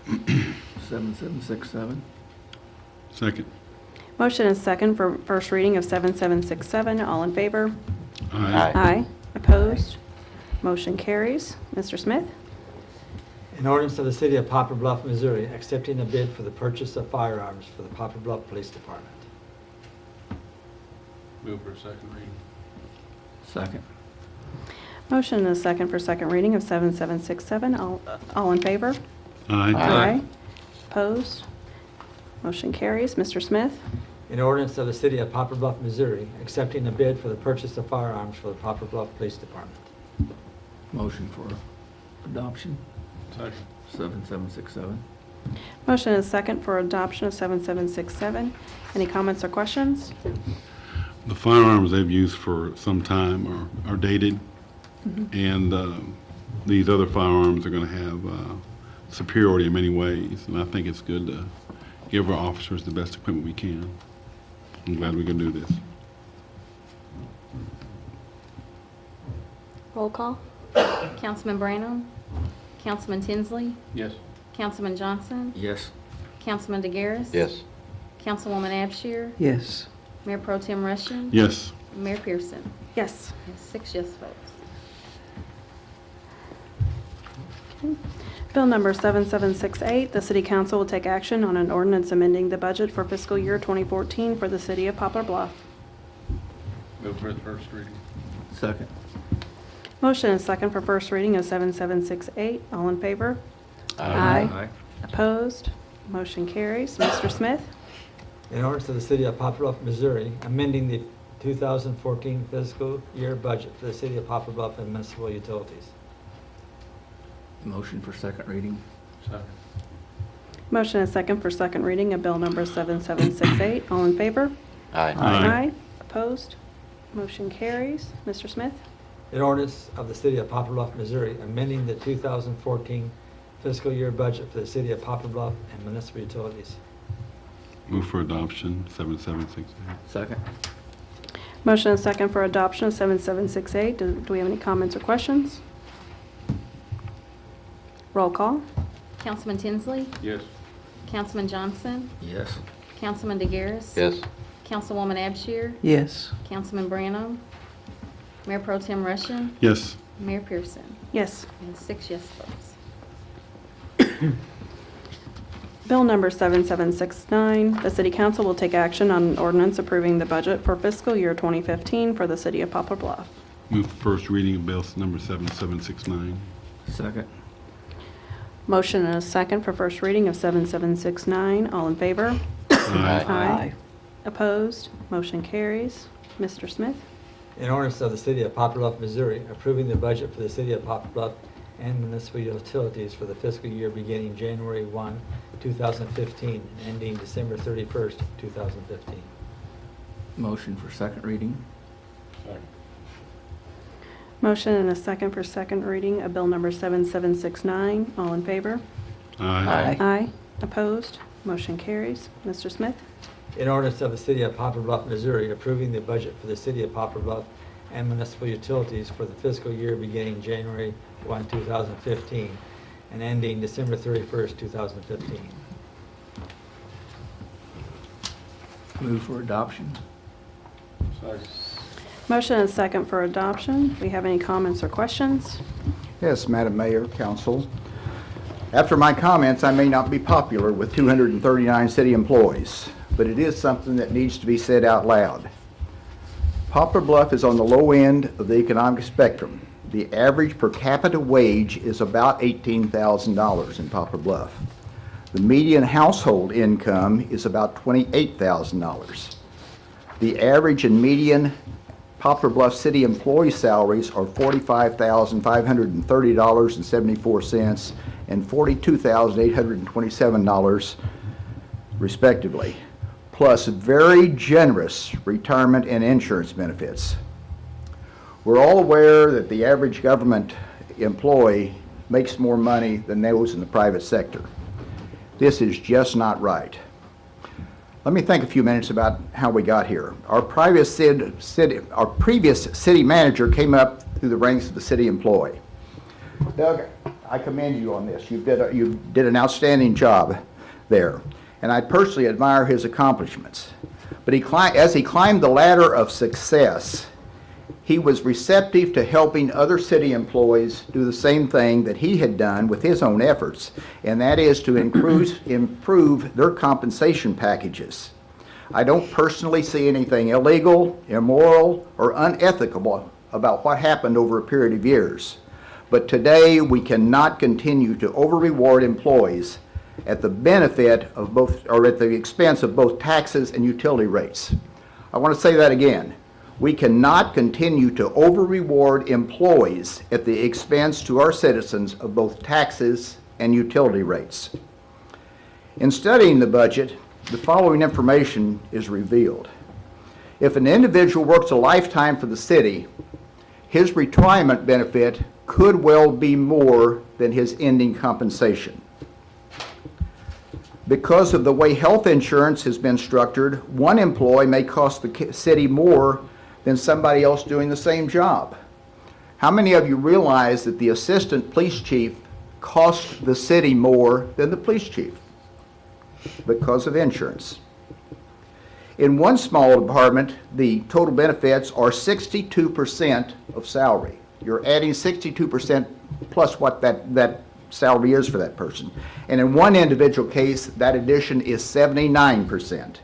S9: 7767.
S6: Second.
S1: Motion is second for first reading of 7767. All in favor?
S6: Aye.
S1: Aye. Opposed? Motion carries. Mr. Smith?
S7: An ordinance of the City of Poplar Bluff, Missouri, accepting a bid for the purchase of firearms for the Poplar Bluff Police Department.
S2: Move for second reading.
S9: Second.
S1: Motion is second for second reading of 7767. All in favor?
S6: Aye.
S1: Aye. Opposed? Motion carries. Mr. Smith?
S7: An ordinance of the City of Poplar Bluff, Missouri, accepting a bid for the purchase of firearms for the Poplar Bluff Police Department.
S9: Motion for adoption.
S2: Second.
S9: 7767.
S1: Motion is second for adoption of 7767. Any comments or questions?
S6: The firearms they've used for some time are dated, and these other firearms are going to have superiority in many ways, and I think it's good to give our officers the best equipment we can. I'm glad we can do this.
S1: Roll call.
S4: Councilman Branham? Councilman Tinsley?
S2: Yes.
S4: Councilman Johnson?
S9: Yes.
S4: Councilman DeGaris?
S5: Yes.
S4: Councilwoman Abshir?
S9: Yes.
S4: Mayor Pro Tem Russian?
S6: Yes.
S4: Mayor Pearson?
S1: Yes.
S4: 6 yes votes.
S1: Bill number 7768, the City Council will take action on an ordinance amending the budget for fiscal year 2014 for the City of Poplar Bluff.
S2: Move for the first reading.
S9: Second.
S1: Motion and second for first reading of 7768. All in favor? Aye. Opposed? Motion carries. Mr. Smith?
S7: In ordinance of the City of Poplar Bluff, Missouri, amending the 2014 fiscal year budget for the City of Poplar Bluff and municipal utilities.
S9: Motion for second reading.
S2: Second.
S1: Motion and second for second reading of bill number 7768. All in favor?
S5: Aye.
S6: Aye.
S1: Opposed? Motion carries. Mr. Smith?
S7: An ordinance of the City of Poplar Bluff, Missouri, amending the 2014 fiscal year budget for the City of Poplar Bluff and municipal utilities.
S6: Move for adoption, 7768.
S9: Second.
S1: Motion and second for adoption of 7768. Do we have any comments or questions? Roll call.
S4: Councilman Tinsley?
S2: Yes.
S4: Councilman Johnson?
S9: Yes.
S4: Councilman DeGaris?
S5: Yes.
S4: Councilwoman Abshir?
S9: Yes.
S4: Councilman Branham? Mayor Pro Tem Russian?
S6: Yes.
S4: Mayor Pearson?
S1: Yes.
S4: 6 yes votes.
S1: Bill number 7769, the City Council will take action on an ordinance approving the budget for fiscal year 2015 for the City of Poplar Bluff.
S6: Move for first reading of bill number 7769.
S9: Second.
S1: Motion and a second for first reading of 7769. All in favor?
S5: Aye.
S1: Opposed? Motion carries. Mr. Smith?
S7: An ordinance of the City of Poplar Bluff, Missouri, approving the budget for the City of Poplar Bluff and municipal utilities for the fiscal year beginning January 1, 2015, and ending December 31st, 2015.
S9: Motion for second reading.
S2: Second.
S1: Motion and a second for second reading of bill number 7769. All in favor?
S6: Aye.
S1: Aye. Opposed? Motion carries. Mr. Smith?
S7: An ordinance of the City of Poplar Bluff, Missouri, approving the budget for the City of Poplar Bluff and municipal utilities for the fiscal year beginning January 1, 2015, and ending December 31st, 2015.
S9: Move for adoption.
S2: Second.
S1: Motion and second for adoption. Do we have any comments or questions?
S11: Yes, Madam Mayor, Council. After my comments, I may not be popular with 239 city employees, but it is something that needs to be said out loud. Poplar Bluff is on the low end of the economic spectrum. The average per capita wage is about $18,000 in Poplar Bluff. The median household income is about $28,000. The average and median Poplar Bluff city employee salaries are $45,530.74 and $42,827 respectively, plus very generous retirement and insurance benefits. We're all aware that the average government employee makes more money than those in the private sector. This is just not right. Let me think a few minutes about how we got here. Our previous city manager came up through the ranks of the city employee. Doug, I commend you on this. You did an outstanding job there, and I personally admire his accomplishments. But as he climbed the ladder of success, he was receptive to helping other city employees do the same thing that he had done with his own efforts, and that is to improve their compensation packages. I don't personally see anything illegal, immoral, or unethical about what happened over a period of years. But today, we cannot continue to over-reward employees at the benefit of both, or at the expense of both taxes and utility rates. I want to say that again. We cannot continue to over-reward employees at the expense to our citizens of both taxes and utility rates. In studying the budget, the following information is revealed. If an individual works a lifetime for the city, his retirement benefit could well be more than his ending compensation. Because of the way health insurance has been structured, one employee may cost the city more than somebody else doing the same job. How many of you realize that the assistant police chief cost the city more than the police chief because of insurance. In one small department, the total benefits are 62% of salary. You're adding 62% plus what that salary is for that person. And in one individual case, that addition is 79%.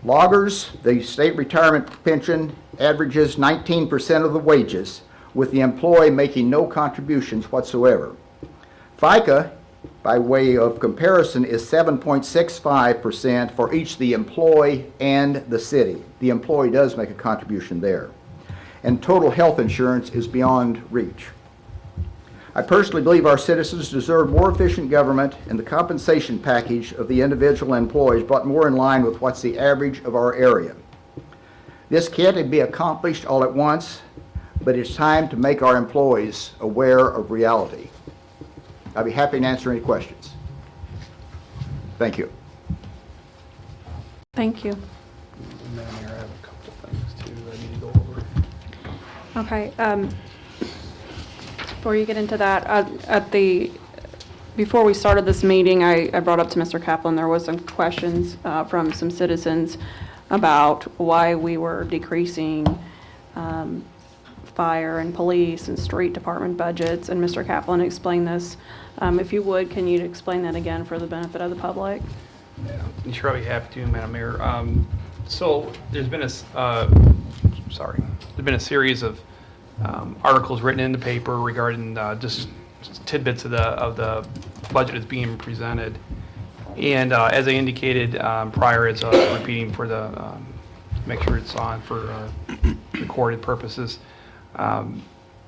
S11: Loggers, the state retirement pension averages 19% of the wages, with the employee making no contributions whatsoever. FICA, by way of comparison, is 7.65% for each the employee and the city. The employee does make a contribution there. And total health insurance is beyond reach. I personally believe our citizens deserve more efficient government, and the compensation package of the individual employees brought more in line with what's the average of our area. This can't be accomplished all at once, but it's time to make our employees aware of reality. I'd be happy to answer any questions. Thank you.
S1: Thank you.
S3: Madam Mayor, I have a couple of things too I need to go over.
S1: Okay, before you get into that, before we started this meeting, I brought up to Mr. Kaplan, there was some questions from some citizens about why we were decreasing fire and police and street department budgets, and Mr. Kaplan explained this. If you would, can you explain that again for the benefit of the public?
S3: You should probably have to, Madam Mayor. So there's been a series of articles written in the paper regarding just tidbits of the budget that's being presented. And as I indicated prior, as repeating for the make sure it's on for recorded purposes,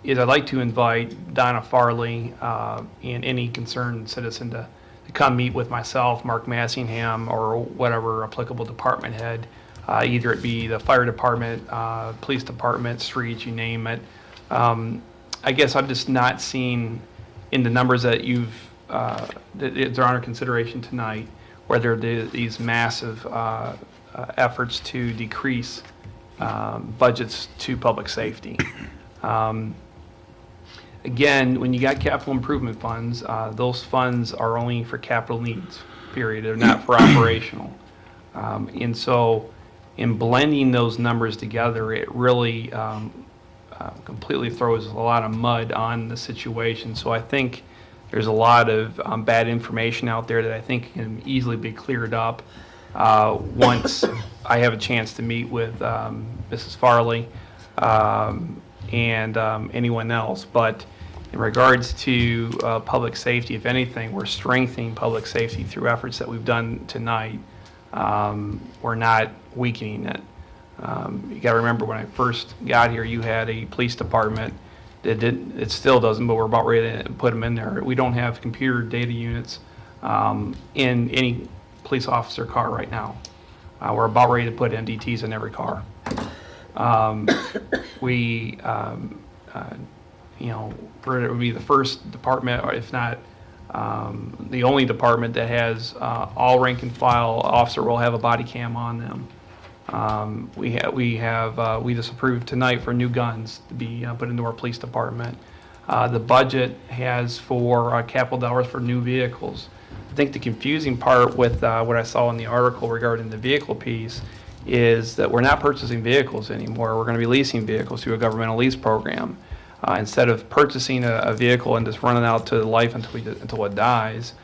S3: is I'd like to invite Donna Farley and any concerned citizen to come meet with myself, Mark Massingham, or whatever applicable department head, either it be the fire department, police department, streets, you name it. I guess I've just not seen in the numbers that that are under consideration tonight, whether these massive efforts to decrease budgets to public safety. Again, when you got capital improvement funds, those funds are only for capital needs, period. They're not for operational. And so in blending those numbers together, it really completely throws a lot of mud on the situation. So I think there's a lot of bad information out there that I think can easily be cleared up once I have a chance to meet with Mrs. Farley and anyone else. But in regards to public safety, if anything, we're strengthening public safety through efforts that we've done tonight. We're not weakening it. You got to remember, when I first got here, you had a police department that it still doesn't, but we're about ready to put them in there. We don't have computer data units in any police officer car right now. We're about ready to put NDTs in every car. It would be the first department, or if not the only department that has all rank and file officer will have a body cam on them. We just approved tonight for new guns to be put into our police department. The budget has for capital dollars for new vehicles. I think the confusing part with what I saw in the article regarding the vehicle piece is that we're not purchasing vehicles anymore. We're going to be leasing vehicles through a governmental lease program. Instead of purchasing a vehicle and just running out to life until it dies,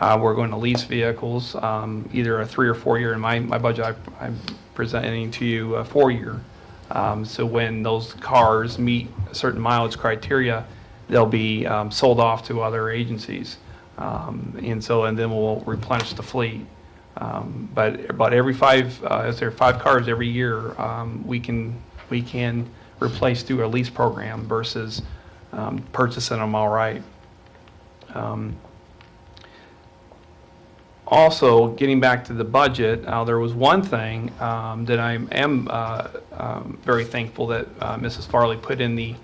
S3: we're going to lease vehicles, either a 3 or 4 year. In my budget, I'm presenting to you a 4-year. So when those cars meet a certain mileage criteria, they'll be sold off to other agencies, and then we'll replenish the fleet. But about every 5 cars every year, we can replace through a lease program versus purchasing them outright. Also, getting back to the budget, there was one thing that I am very thankful that Mrs. Farley put in the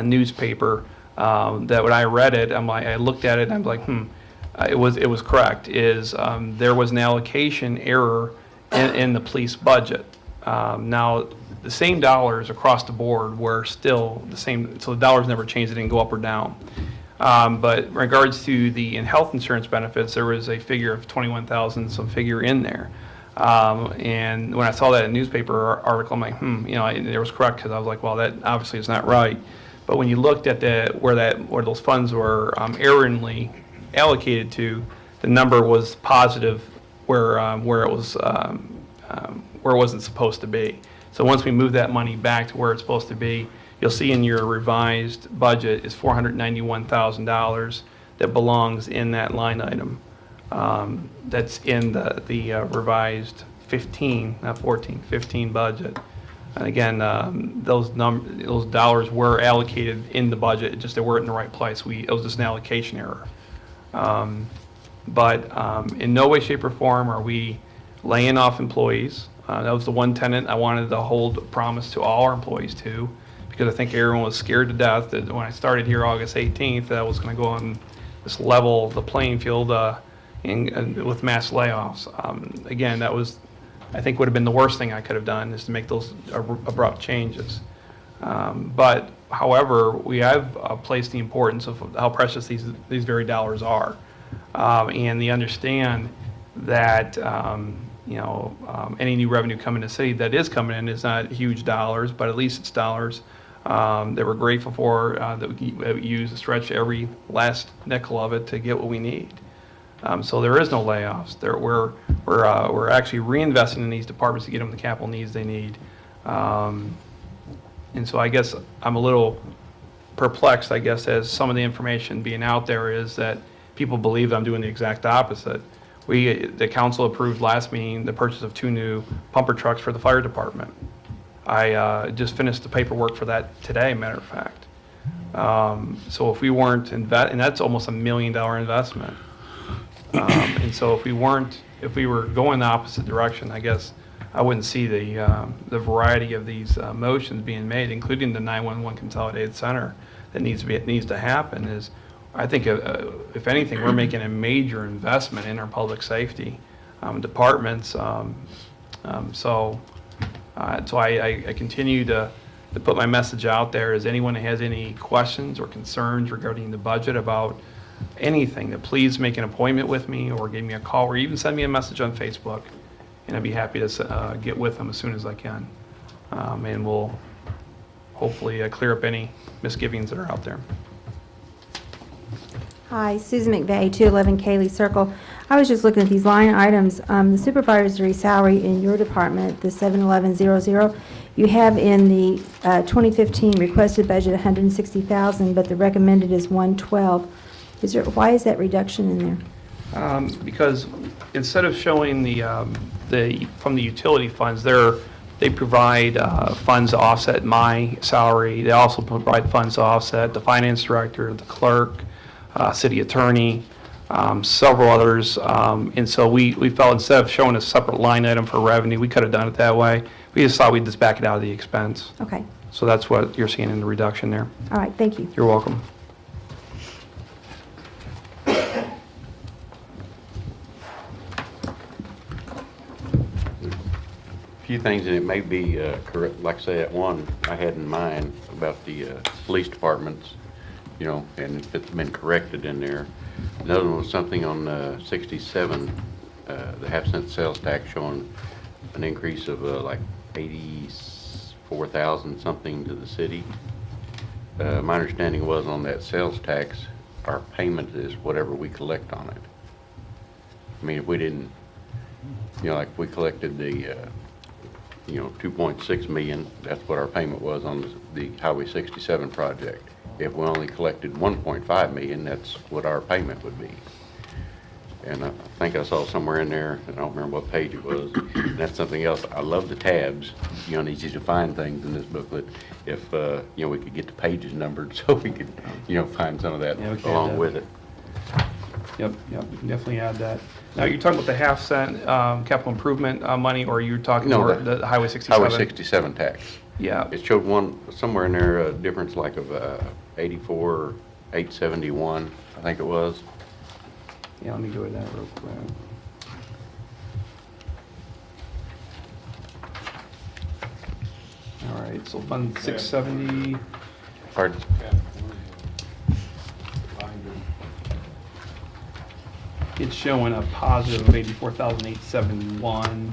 S3: newspaper. That when I read it, I looked at it and I'm like, it was correct. There was an allocation error in the police budget. Now, the same dollars across the board were still the same, so the dollars never changed. It didn't go up or down. But in regards to the health insurance benefits, there was a figure of 21,000, some figure in there. And when I saw that in a newspaper article, I'm like, you know, it was correct, because I was like, well, that obviously is not right. But when you looked at where those funds were erringly allocated to, the number was positive where it wasn't supposed to be. So once we move that money back to where it's supposed to be, you'll see in your revised budget is $491,000 that belongs in that line item. That's in the revised 15, not 14, 15 budget. And again, those dollars were allocated in the budget, just they weren't in the right place. It was just an allocation error. But in no way, shape, or form are we laying off employees. That was the one tenet I wanted to hold a promise to all our employees to, because I think everyone was scared to death that when I started here August 18th, that I was going to go on this level the playing field with mass layoffs. Again, that was, I think, would have been the worst thing I could have done, is to make those abrupt changes. But however, we have placed the importance of how precious these very dollars are, and they understand that any new revenue coming to the city that is coming in is not huge dollars, but at least it's dollars that we're grateful for, that we use to stretch every last nickel of it to get what we need. So there is no layoffs. We're actually reinvesting in these departments to get them the capital needs they need. And so I guess I'm a little perplexed, I guess, as some of the information being out there is that people believe that I'm doing the exact opposite. The council approved last meeting the purchase of 2 new pumper trucks for the fire department. I just finished the paperwork for that today, matter of fact. So if we weren't and that's almost $1 million investment. And so if we were going the opposite direction, I guess I wouldn't see the variety of these motions being made, including the 911 Consolidated Center that needs to happen. Is I think if anything, we're making a major investment in our public safety departments. So I continue to put my message out there. Is anyone that has any questions or concerns regarding the budget about anything, that please make an appointment with me or give me a call or even send me a message on Facebook, and I'd be happy to get with them as soon as I can. And we'll hopefully clear up any misgivings that are out there.
S8: Hi, Susan McVeigh, 211 Cayley Circle. I was just looking at these line items. The supervisory salary in your department, the 71100, you have in the 2015 requested budget $160,000, but the recommended is $112,000. Why is that reduction in there?
S3: Because instead of showing from the utility funds, they provide funds to offset my salary. They also provide funds to offset the finance director, the clerk, city attorney, several others. And so we felt instead of showing a separate line item for revenue, we could have done it that way. We just thought we'd just back it out of the expense.
S8: Okay.
S3: So that's what you're seeing in the reduction there.
S8: All right, thank you.
S3: You're welcome.
S5: Few things, and it may be correct, like I say, that one I had in mind about the police departments, and if it's been corrected in there. Another one was something on 67, the half-cent sales tax, showing an increase of like 84,000 something to the city. My understanding was on that sales tax, our payment is whatever we collect on it. I mean, if we didn't, like if we collected the 2.6 million, that's what our payment was on the Highway 67 project. If we only collected 1.5 million, that's what our payment would be. And I think I saw somewhere in there, I don't remember what page it was, and that's something else. I love the tabs, and easy to find things in this booklet. If, we could get the pages numbered so we could, find some of that along with it.
S3: Yep, we can definitely add that. Now, you're talking about the half-cent capital improvement money, or you're talking about the Highway 67?
S5: Highway 67 tax.
S3: Yeah.
S5: It showed somewhere in there, a difference like of 84,871, I think it was.
S3: Yeah, let me go to that real quick. All right, so Fund 670.
S5: Pardon?
S2: Line
S3: It's showing a positive of 84,871.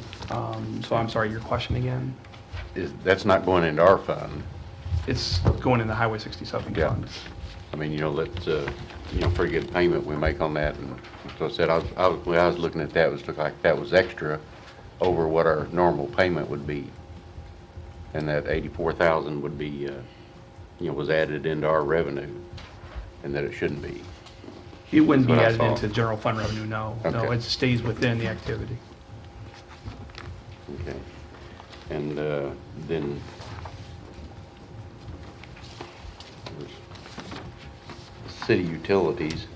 S3: So I'm sorry, your question again?
S5: That's not going into our fund.
S3: It's going in the Highway 67
S5: Yeah.
S3: fund.
S5: I mean, let's, pretty good payment we make on that. And so I said, when I was looking at that, it looked like that was extra over what our normal payment would be. And that 84,000 would be, was added into our revenue, and that it shouldn't be.
S3: It wouldn't be
S5: That's
S3: added
S5: what I
S3: into general fund revenue, no. No,
S5: Okay.
S3: it stays within the activity.
S5: Okay. And then there's city utilities.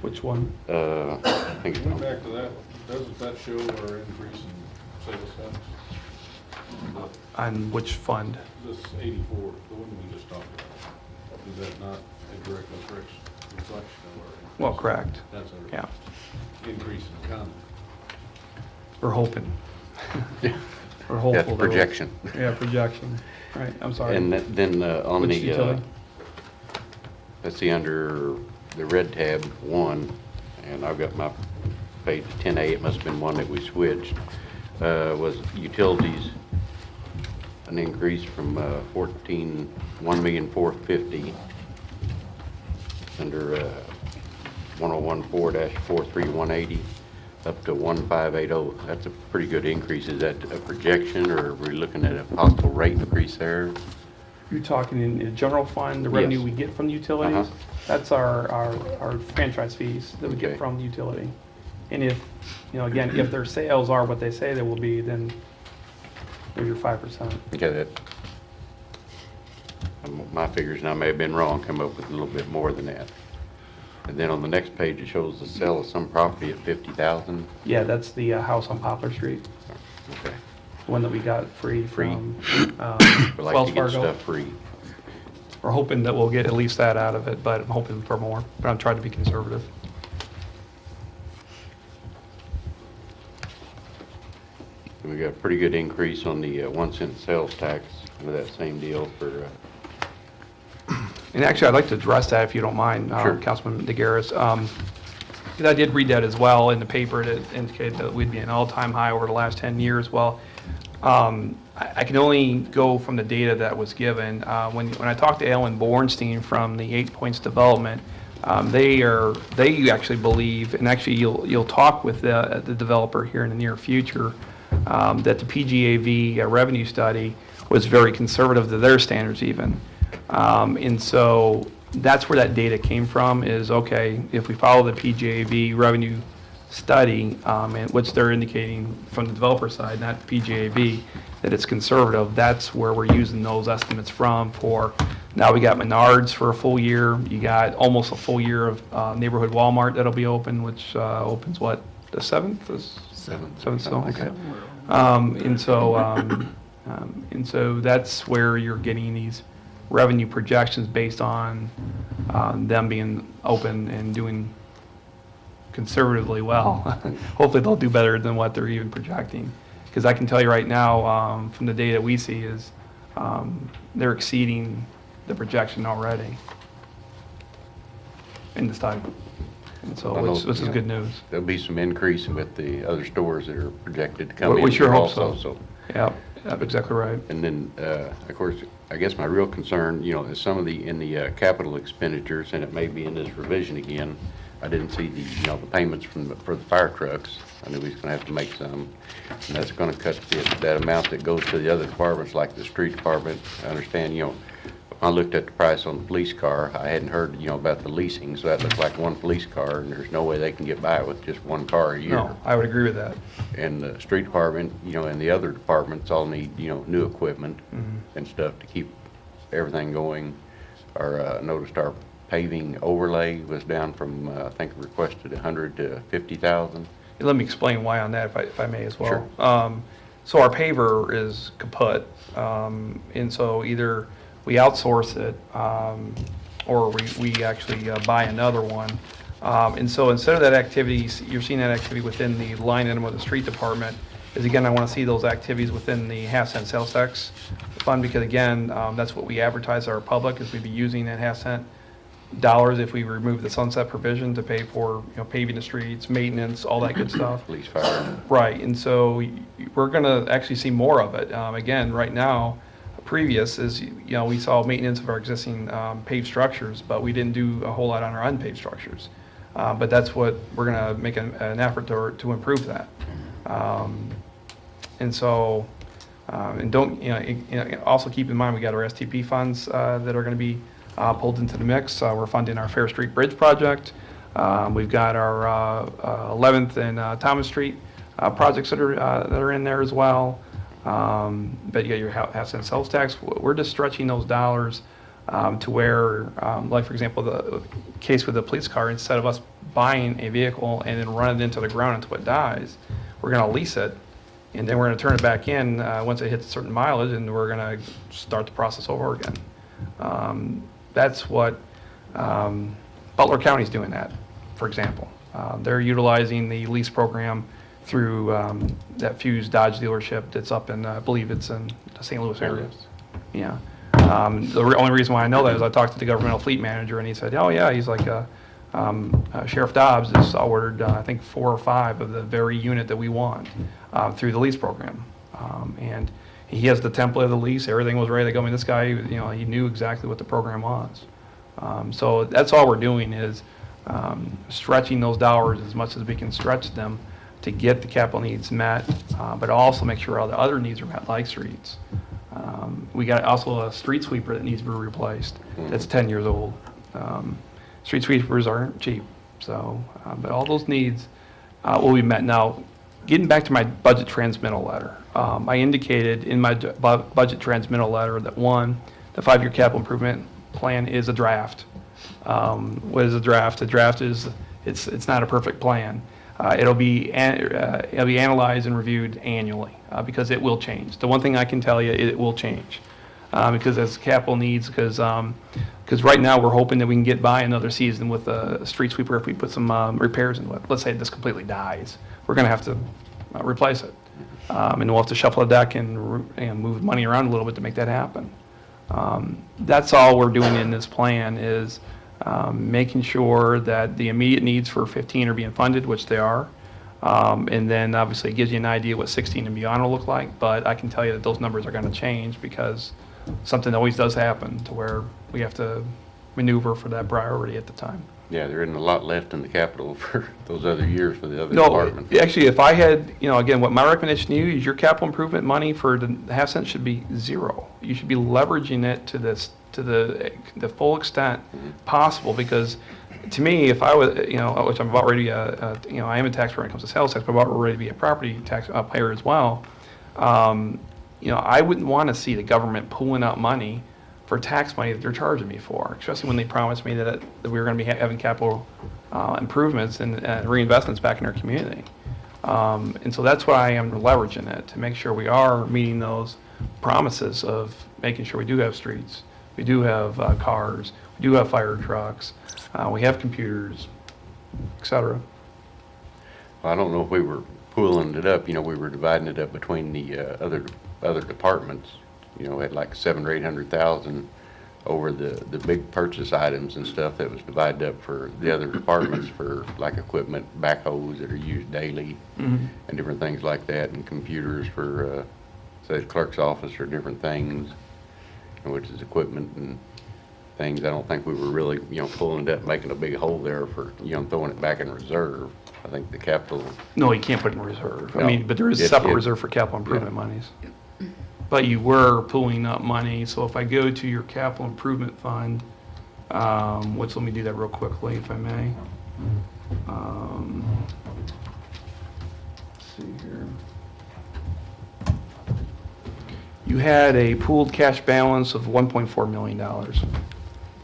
S3: Which one?
S5: I think it's
S2: Going back to that, doesn't that show our increase in sales tax?
S3: On which fund?
S2: This 84, the one we just talked about, is that not a direct reflection of our increase?
S3: Well, correct.
S2: That's
S3: Yeah,
S2: our increase in common.
S3: we're hoping.
S5: Yeah.
S3: We're hopeful.
S5: That's
S3: that we'll-
S5: projection.
S3: Yeah, projection. Right, I'm sorry.
S5: And then on
S3: Which
S5: the,
S3: utility?
S5: let's see, under the red tab 1, and I've got my page 10A, it must have been one that we switched, was utilities, an increase from 1,450,000 under 1014-43180 up to 1580. That's a pretty good increase. Is that a projection, or are we looking at a possible rate increase there?
S3: You're talking in the general fund, the revenue
S5: Yes.
S3: we get from the utilities?
S5: Uh-huh.
S3: That's our franchise fees that we get
S5: Okay.
S3: from the utility. And if, again, if their sales are what they say they will be, then there's your 5%.
S5: Okay, my figures, and I may have been wrong, come up with a little bit more than that. And then on the next page, it shows the sale of some property at 50,000.
S3: Yeah, that's the house on Poplar Street,
S5: Okay.
S3: one that we got free from
S5: We like
S3: Wells
S5: to get
S3: Fargo.
S5: stuff free.
S3: We're hoping that we'll get at least that out of it, but I'm hoping for more. But I'm trying to be conservative.
S5: And we got a pretty good increase on the 1 cent sales tax with that same deal for,
S3: And actually, I'd like to address that if you don't mind,
S5: Sure.
S3: Councilman DeGaris. Because I did read that as well in the paper. It indicated that we'd be an all-time high over the last 10 years. Well, I can only go from the data that was given. When I talked to Alan Bornstein from the 8 Points Development, they actually believe, and actually you'll talk with the developer here in the near future, that the PGAV revenue study was very conservative to their standards even. And so that's where that data came from is, okay, if we follow the PGAV revenue study, and which they're indicating from the developer side, not PGAV, that it's conservative, that's where we're using those estimates from for, now we got Menards for a full year, you got almost a full year of neighborhood Walmart that'll be open, which opens what, the 7th? Seventh, so, okay. And so that's where you're getting these revenue projections based on them being open and doing conservatively well. Hopefully they'll do better than what they're even projecting. Because I can tell you right now, from the data we see is they're exceeding the projection already in the study. And so,
S5: I know,
S3: which is good news.
S5: there'll be some increase with the other stores that are projected to come in.
S3: We sure
S5: here
S3: hope
S5: also,
S3: so. Yeah, that's exactly right.
S5: And then, of course, I guess my real concern, is some of the, in the capital expenditures, and it may be in this revision again, I didn't see the, the payments for the fire trucks. I knew we was gonna have to make some, and that's gonna cut that amount that goes to the other departments, like the street department. I understand, I looked at the price on the police car, I hadn't heard, about the leasing, so that looks like one police car, and there's no way they can get by with just one car a year.
S3: No, I would agree with that.
S5: And the street department, and the other departments all need, new equipment
S3: Mm-hmm.
S5: and stuff to keep everything going. Noticed our paving overlay was down from, I think requested 100 to 50,000.
S3: Let me explain why on that, if I may as well.
S5: Sure.
S3: So our paver is kaput, and so either we outsource it, or we actually buy another one. And so instead of that activity, you're seeing that activity within the line item of the street department, is again, I want to see those activities within the half-cent sales tax fund, because again, that's what we advertise to our public, is we'd be using that half-cent dollars if we remove the sunset provision to pay for, paving the streets, maintenance, all that good stuff.
S5: Police, fire.
S3: Right, and so we're going to actually see more of it. Again, right now, previous is, we saw maintenance of our existing paved structures, but we didn't do a whole lot on our unpaved structures. But that's what we're going to make an effort to improve that. And so, and don't, also keep in mind, we got our STP funds that are going to be pulled into the mix. We're funding our Fair Street Bridge project. We've got our 11th and Thomas Street projects that are in there as well. But you got your house and sales tax. We're just stretching those dollars to where, like for example, the case with the police car, instead of us buying a vehicle and then run it into the ground until it dies, we're going to lease it, and then we're going to turn it back in once it hits a certain mileage, and we're going to start the process over again. That's what Butler County's doing that, for example. They're utilizing the lease program through that Fuse Dodge dealership that's up in, I believe it's in the St. Louis area. Yeah. The only reason why I know that is I talked to the governmental fleet manager, and he said, oh yeah, he's like, Sheriff Dobbs has ordered, I think 4 or 5 of the very unit that we want through the lease program. And he has the template of the lease, everything was ready to go. I mean, this guy, he knew exactly what the program was. So that's all we're doing is stretching those dollars as much as we can stretch them to get the capital needs met, but also make sure all the other needs are met, like streets. We got also a street sweeper that needs to be replaced. That's 10 years old. Street sweepers aren't cheap, so but all those needs will be met. Now, getting back to my budget transmittal letter, I indicated in my budget transmittal letter that one, the 5-year capital improvement plan is a draft. What is a draft? A draft is it's not a perfect plan. It'll be analyzed and reviewed annually because it will change. The one thing I can tell you, it will change because as capital needs, because right now we're hoping that we can get by another season with a street sweeper if we put some repairs into it. Let's say this completely dies, we're going to have to replace it, and we'll have to shuffle the deck and move money around a little bit to make that happen. That's all we're doing in this plan is making sure that the immediate needs for 15 are being funded, which they are. And then obviously it gives you an idea what 16 and beyond will look like, but I can tell you that those numbers are going to change because something always does happen to where we have to maneuver for that priority at the time.
S5: Yeah, there isn't a lot left in the capital for those other years for the other
S3: No,
S5: departments.
S3: actually, if I had, again, what my recommendation to you is your capital improvement money for the half cent should be 0. You should be leveraging it to the full extent possible, because to me, if I was, which I'm about ready to, I am a taxpayer when it comes to sales tax, but I'm about ready to be a property tax payer as well. I wouldn't want to see the government pulling out money for tax money that they're charging me for, especially when they promised me that we were going to be having capital improvements and reinvestments back in our community. And so that's why I am leveraging it, to make sure we are meeting those promises of making sure we do have streets, we do have cars, we do have fire trucks, we have computers, et cetera.
S5: Well, I don't know if we were pooling it up, we were dividing it up between the other departments. We had like 700,000 or 800,000 over the big purchase items and stuff that was divided up for the other departments for like equipment, backhoes that are used daily, and different things like that, and computers for say the clerk's office or different things, which is equipment and things. I don't think we were really pulling it up, making a big hole there for throwing it back in reserve. I think the capital.
S3: No, you can't put it in reserve.
S5: No,
S3: I mean, but there is a separate reserve for capital improvement monies. But you were pulling up money, so if I go to your capital improvement fund, which, let me do that real quickly, if I may. Let's see here. You had a pooled cash balance of $1.4 million.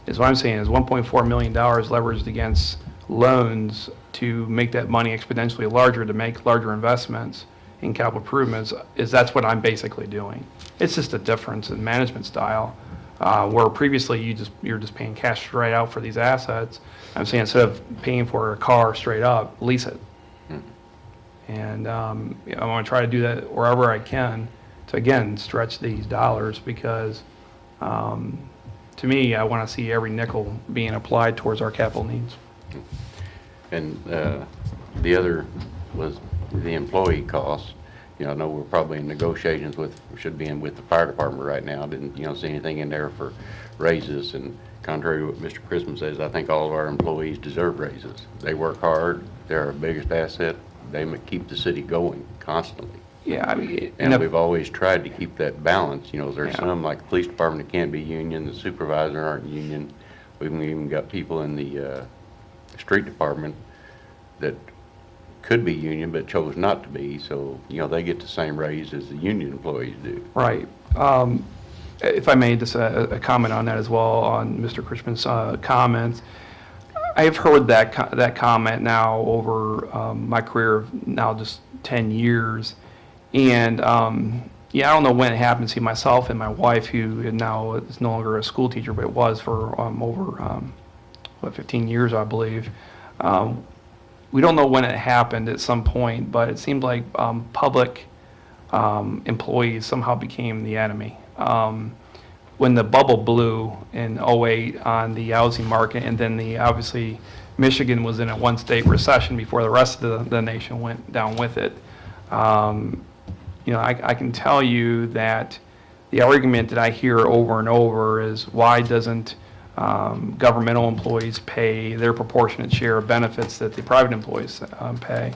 S3: Is what I'm saying is $1.4 million leveraged against loans to make that money exponentially larger, to make larger investments in capital improvements. That's what I'm basically doing. It's just a difference in management style, where previously you're just paying cash straight out for these assets. I'm saying instead of paying for a car straight up, lease it. And I want to try to do that wherever I can to again stretch these dollars, because to me, I want to see every nickel being applied towards our capital needs.
S5: And the other was the employee costs. You know, I know we're probably in negotiations with, should be in with the fire department right now. Didn't, see anything in there for raises. And contrary to what Mr. Christmas says, I think all of our employees deserve raises. They work hard. They're our biggest asset. They keep the city going constantly.
S3: Yeah, I mean,
S5: And we've always tried to keep that balance. You know, there's
S3: Yeah.
S5: some, like the police department, that can't be union, the supervisor aren't union. We've even got people in the street department that could be union but chose not to be, so, they get the same raise as the union employees do.
S3: right. If I may, just a comment on that as well, on Mr. Christman's comments. I've heard that comment now over my career of now just 10 years. And, yeah, I don't know when it happened. See, myself and my wife, who now is no longer a school teacher, but was for over, 15 years, I believe. We don't know when it happened at some point, but it seemed like public employees somehow became the enemy. When the bubble blew in '08 on the housing market, and then obviously Michigan was in a one-state recession before the rest of the nation went down with it. I can tell you that the argument that I hear over and over is, why doesn't governmental employees pay their proportionate share of benefits that the private employees pay?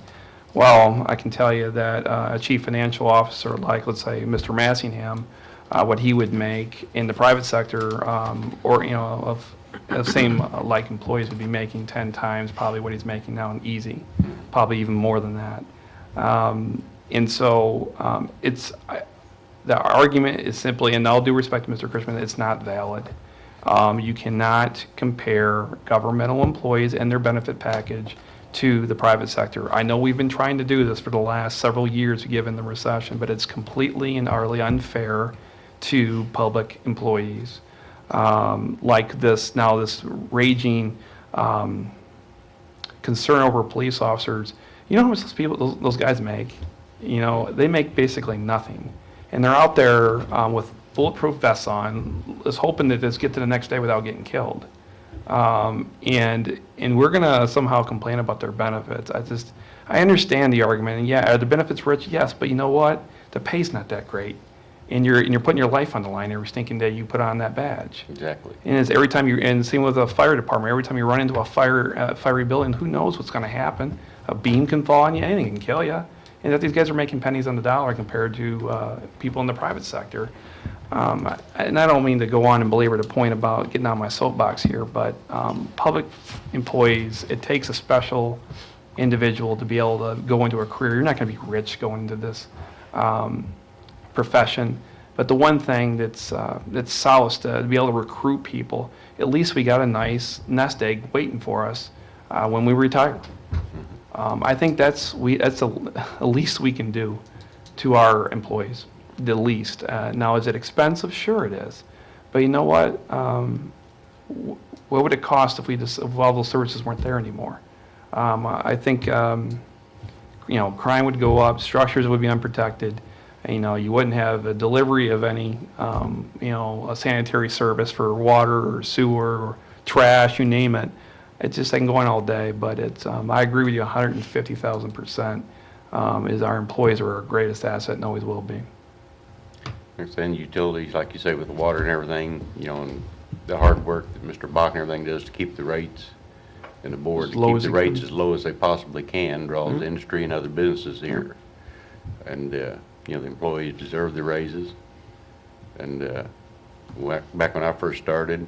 S3: Well, I can tell you that a chief financial officer, like, let's say, Mr. Massingham, what he would make in the private sector, of the same like employees would be making 10 times probably what he's making now in easy, probably even more than that. And so the argument is simply, and all due respect to Mr. Christman, it's not valid. You cannot compare governmental employees and their benefit package to the private sector. I know we've been trying to do this for the last several years given the recession, but it's completely and utterly unfair to public employees. Like this raging concern over police officers. You know how much those guys make? They make basically nothing. And they're out there with bulletproof vests on, is hoping to just get to the next day without getting killed. And we're going to somehow complain about their benefits. I understand the argument. And yeah, are the benefits rich? Yes, but you know what? The pay's not that great. And you're putting your life on the line every stinking day you put on that badge.
S5: Exactly.
S3: And it's every time and same with the fire department, every time you run into a fiery building, who knows what's going to happen? A beam can fall on you, anything can kill you. And that these guys are making pennies on the dollar compared to people in the private sector. And I don't mean to go on and belabor the point about getting on my soapbox here, but public employees, it takes a special individual to be able to go into a career. You're not going to be rich going into this profession. But the one thing that's solace to be able to recruit people, at least we got a nice nest egg waiting for us when we retire. I think that's the least we can do to our employees, the least. Now, is it expensive? Sure it is. But you know what? What would it cost if all those services weren't there anymore? I think, crime would go up, structures would be unprotected. You wouldn't have a delivery of any, a sanitary service for water or sewer or trash, you name it. It's just, I can go on all day, but I agree with you 150,000%, is our employees are our greatest asset and always will be.
S5: And utilities, like you say, with the water and everything, and the hard work that Mr. Bach and everything does to keep the rates, and the board to keep the rates as low as they possibly can, draws the industry and other businesses here. And, the employees deserve the raises. And back when I first started,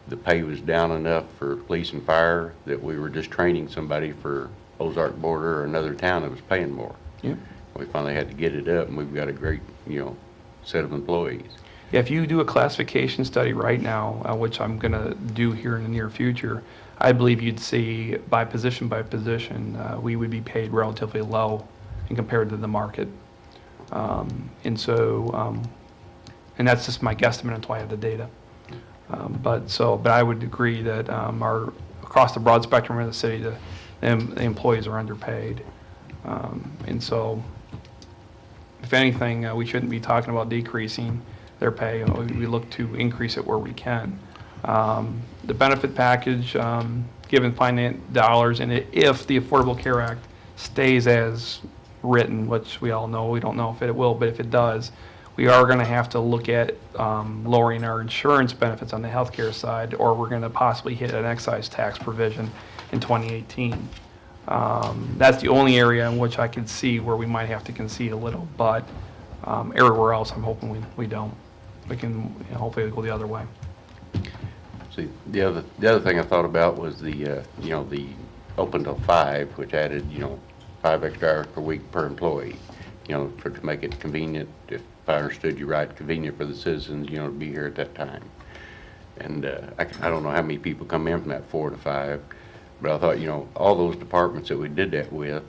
S5: the pay was down enough for police and fire that we were just training somebody for Ozark Border or another town that was paying more.
S3: Yeah.
S5: We finally had to get it up, and we've got a great, set of employees.
S3: Yeah, if you do a classification study right now, which I'm going to do here in the near future, I believe you'd see by position, we would be paid relatively low in compared to the market. And that's just my guesstimate until I have the data. But I would agree that across the broad spectrum of the city, the employees are underpaid. And so, if anything, we shouldn't be talking about decreasing their pay. We look to increase it where we can. The benefit package, given finance dollars, and if the Affordable Care Act stays as written, which we all know, we don't know if it will, but if it does, we are going to have to look at lowering our insurance benefits on the healthcare side, or we're going to possibly hit an excise tax provision in 2018. That's the only area in which I can see where we might have to concede a little, but everywhere else, I'm hoping we don't. We can hopefully go the other way.
S5: See, the other thing I thought about was the, the open till 5, which added, 5 extra hours per week per employee, to make it convenient, if I understood you right, convenient for the citizens, to be here at that time. And I don't know how many people come in from that 4 to 5, but I thought, all those departments that we did that with,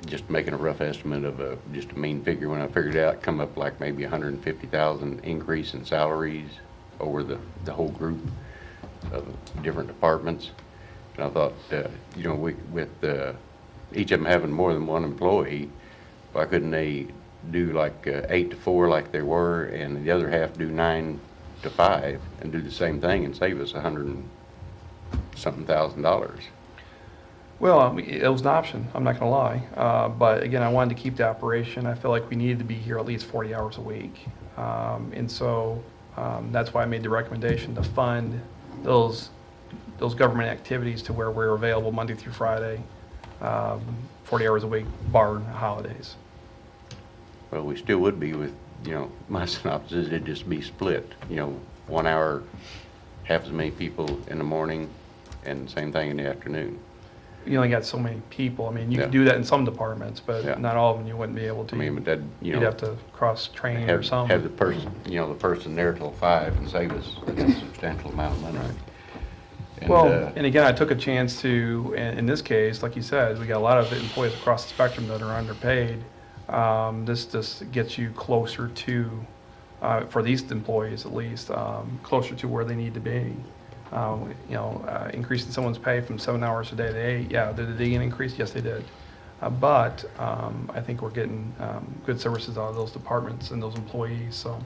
S5: just making a rough estimate of just a mean figure, when I figured it out, come up like maybe 150,000 increase in salaries over the whole group of different departments. And I thought, with each of them having more than one employee, why couldn't they do like 8 to 4 like they were, and the other half do 9 to 5 and do the same thing and save us $100-something thousand?
S3: Well, I mean, it was an option, I'm not going to lie. But again, I wanted to keep the operation. I felt like we needed to be here at least 40 hours a week. And so that's why I made the recommendation to fund those government activities to where we're available Monday through Friday, 40 hours a week, bar holidays.
S5: Well, we still would be with, my synopsis, it'd just be split, 1 hour, half as many people in the morning, and same thing in the afternoon.
S3: You only got so many people. I mean, you
S5: Yeah.
S3: can do that in some departments, but
S5: Yeah.
S3: not all of them you wouldn't be able to.
S5: I mean, but that,
S3: You'd have to cross-train or
S5: have
S3: something.
S5: the person, the person there till 5 and save us a substantial amount of money.
S3: Right.
S5: And,
S3: Well, and again, I took a chance to, in this case, like you said, we got a lot of employees across the spectrum that are underpaid. This just gets you closer to, for these employees at least, closer to where they need to be. Increasing someone's pay from 7 hours a day to 8, yeah, did they get an increase? Yes, they did. But I think we're getting good services out of those departments and those employees, so.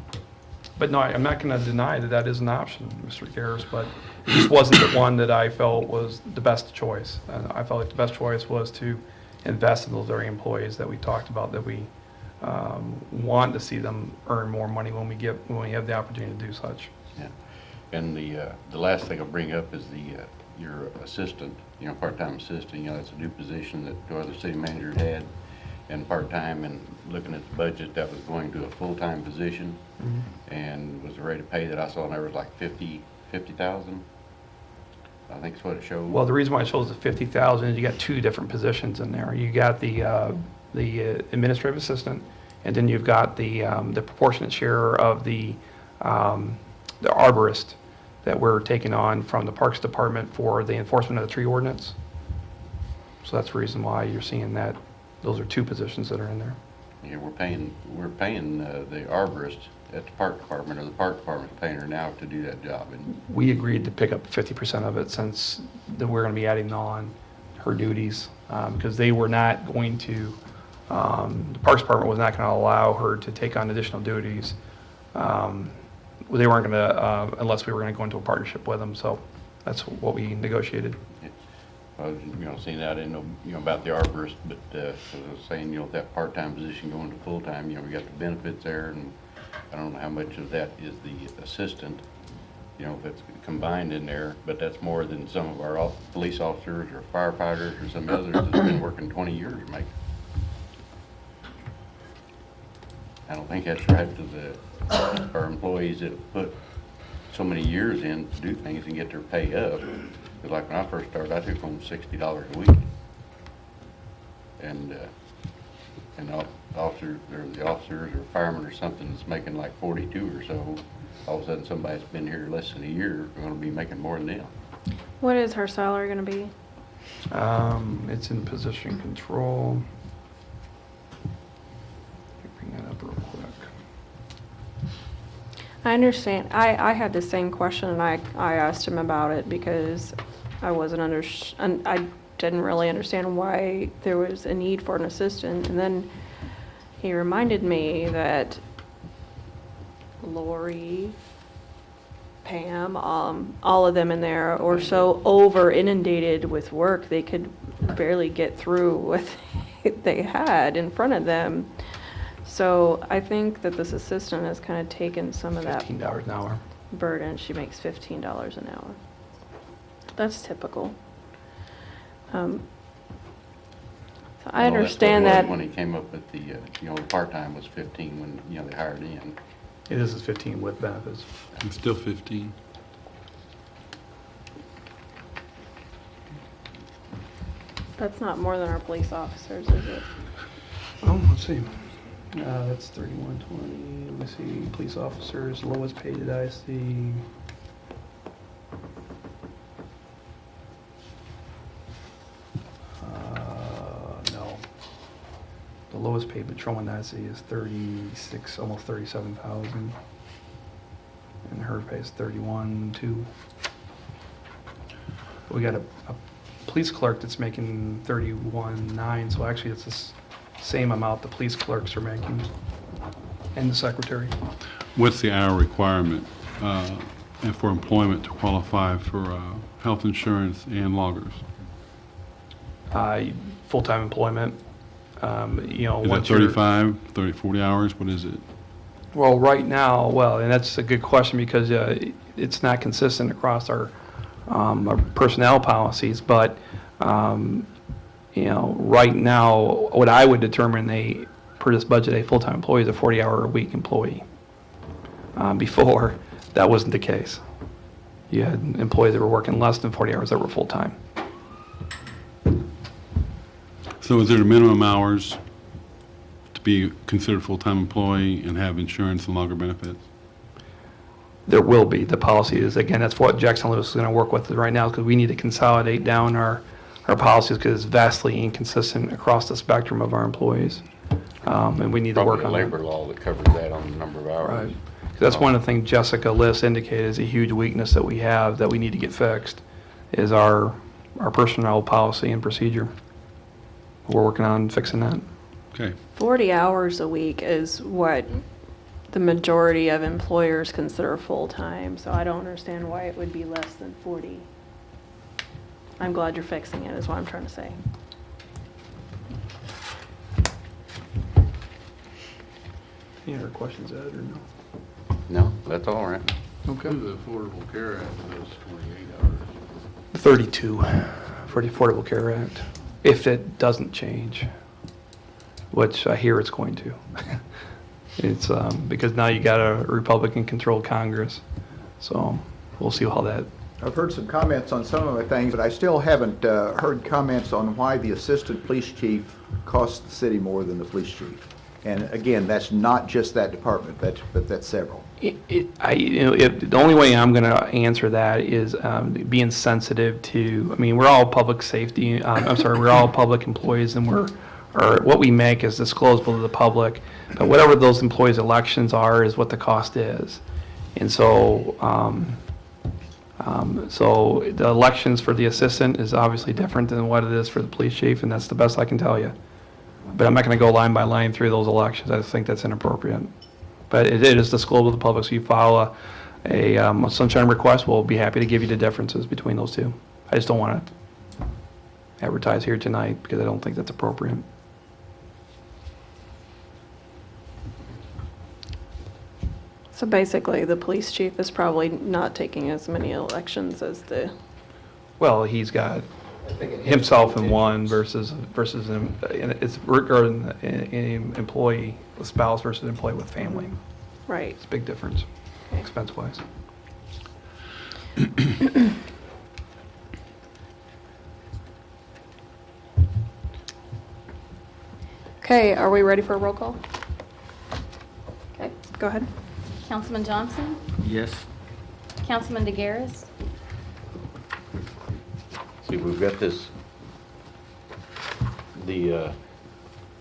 S3: But no, I'm not going to deny that that is an option, Mr. Garris, but it just wasn't the one that I felt was the best choice. I felt like the best choice was to invest in those very employees that we talked about, that we want to see them earn more money when we have the opportunity to do such.
S5: Yeah. And the last thing I'll bring up is your assistant, part-time assistant, that's a new position that no other city manager had, and part-time, and looking at the budget, that was going to a full-time position. Mm-hmm. And was the rate of pay that I saw there was like 50,000. I think that's what it showed.
S3: Well, the reason why it shows the 50,000 is you got two different positions in there. You got the administrative assistant, and then you've got the proportionate share of the arborist that we're taking on from the Parks Department for the enforcement of the tree ordinance. So that's the reason why you're seeing that. Those are two positions that are in there.
S5: Yeah, we're paying the arborist at the Park Department, or the Park Department's paying her now to do that job. And
S3: we agreed to pick up 50% of it, since we're going to be adding on her duties, because they were not going to, the Parks Department was not going to allow her to take on additional duties. They weren't going to, unless we were going to go into a partnership with them, so that's what we negotiated.
S5: I was, seeing that, I didn't know, about the arborist, but as I was saying, that part-time position going to full-time, we got the benefits there, and I don't know how much of that is the assistant, if it's combined in there, but that's more than some of our police officers or firefighters or some others that's been working 20 years make. I don't think that's right to our employees that put so many years in to do things and get their pay up. Because like when I first started, I took home $60 a week, and the officers or firemen or something that's making like 42 or so, all of a sudden somebody that's been here less than a year is going to be making more than them.
S1: What is her salary going to be?
S3: It's in position control. Let me bring that up real quick.
S1: I understand. I had the same question, and I asked him about it because I wasn't I didn't really understand why there was a need for an assistant. And then he reminded me that Lori Pam, all of them in there are so over inundated with work, they could barely get through what they had in front of them. So I think that this assistant has kind of taken some of that
S3: $15 an hour.
S1: burden. She makes $15 an hour. That's typical. So I
S5: Well,
S1: understand
S5: that's what it
S1: that.
S5: was when he came up with the, part-time was 15 when, they hired in.
S3: Yeah, this is 15 with benefits.
S6: It's still 15.
S1: That's not more than our police officers, is it?
S3: Oh, let's see. That's 3120. Let me see. Police officers, lowest paid that I see. No. The lowest paid patrolman that I see is 36, almost 37,000. And her pay is 31.2. We got a police clerk that's making 31.9, so actually it's the same amount the police clerks are making, and the secretary.
S6: What's the hour requirement and for employment to qualify for health insurance and loggers?
S3: Full-time employment,
S6: Is that
S3: once you're...
S6: 35, 30, 40 hours? What is it?
S3: Well, right now, and that's a good question because it's not consistent across our personnel policies, but, right now, what I would determine per this budget, a full-time employee is a 40-hour-a-week employee. Before, that wasn't the case. You had employees that were working less than 40 hours that were full-time.
S6: So is there minimum hours to be considered full-time employee and have insurance and logger benefits?
S3: There will be. The policy is, again, that's what Jackson Lewis is going to work with right now, because we need to consolidate down our policies because it's vastly inconsistent across the spectrum of our employees. And we need to work on
S5: Probably a
S3: that.
S5: labor law that covers that on the number of hours.
S3: Right. That's one of the things Jessica Liss indicated is a huge weakness that we have that we need to get fixed, is our personnel policy and procedure. We're working on fixing that.
S6: Okay.
S1: 40 hours a week is what the majority of employers consider full-time, so I don't understand why it would be less than 40. I'm glad you're fixing it, is what I'm trying to say.
S3: Any other questions, Ed, or no?
S5: No, that's all right.
S3: Okay.
S2: The Affordable Care Act does 28 hours.
S3: 32 for the Affordable Care Act, if it doesn't change, which I hear it's going to. It's because now you got a Republican-controlled Congress, so we'll see how that.
S11: I've heard some comments on some of the things, but I still haven't heard comments on why the assistant police chief costs the city more than the police chief. And again, that's not just that department, but that's several.
S3: The only way I'm going to answer that is being sensitive to. I mean, we're all public safety. We're all public employees, and what we make is disclosable to the public. But whatever those employees' elections are is what the cost is, and so. So the elections for the assistant is obviously different than what it is for the police chief, and that's the best I can tell you. But I'm not going to go line by line through those elections. I just think that's inappropriate. But it is disclosable to the public, so you file a sunshine request, we'll be happy to give you the differences between those two. I just don't want to advertise here tonight because I don't think that's appropriate.
S1: So basically, the police chief is probably not taking as many elections as the...
S3: Well, he's got himself in one versus it's regarding an employee, a spouse versus an employee with family.
S1: Right.
S3: It's a big difference, expense-wise.
S1: Okay, are we ready for a roll call?
S4: Okay.
S1: Go ahead.
S4: Councilman Johnson?
S9: Yes.
S4: Councilman DeGaris?
S5: See, we've got this,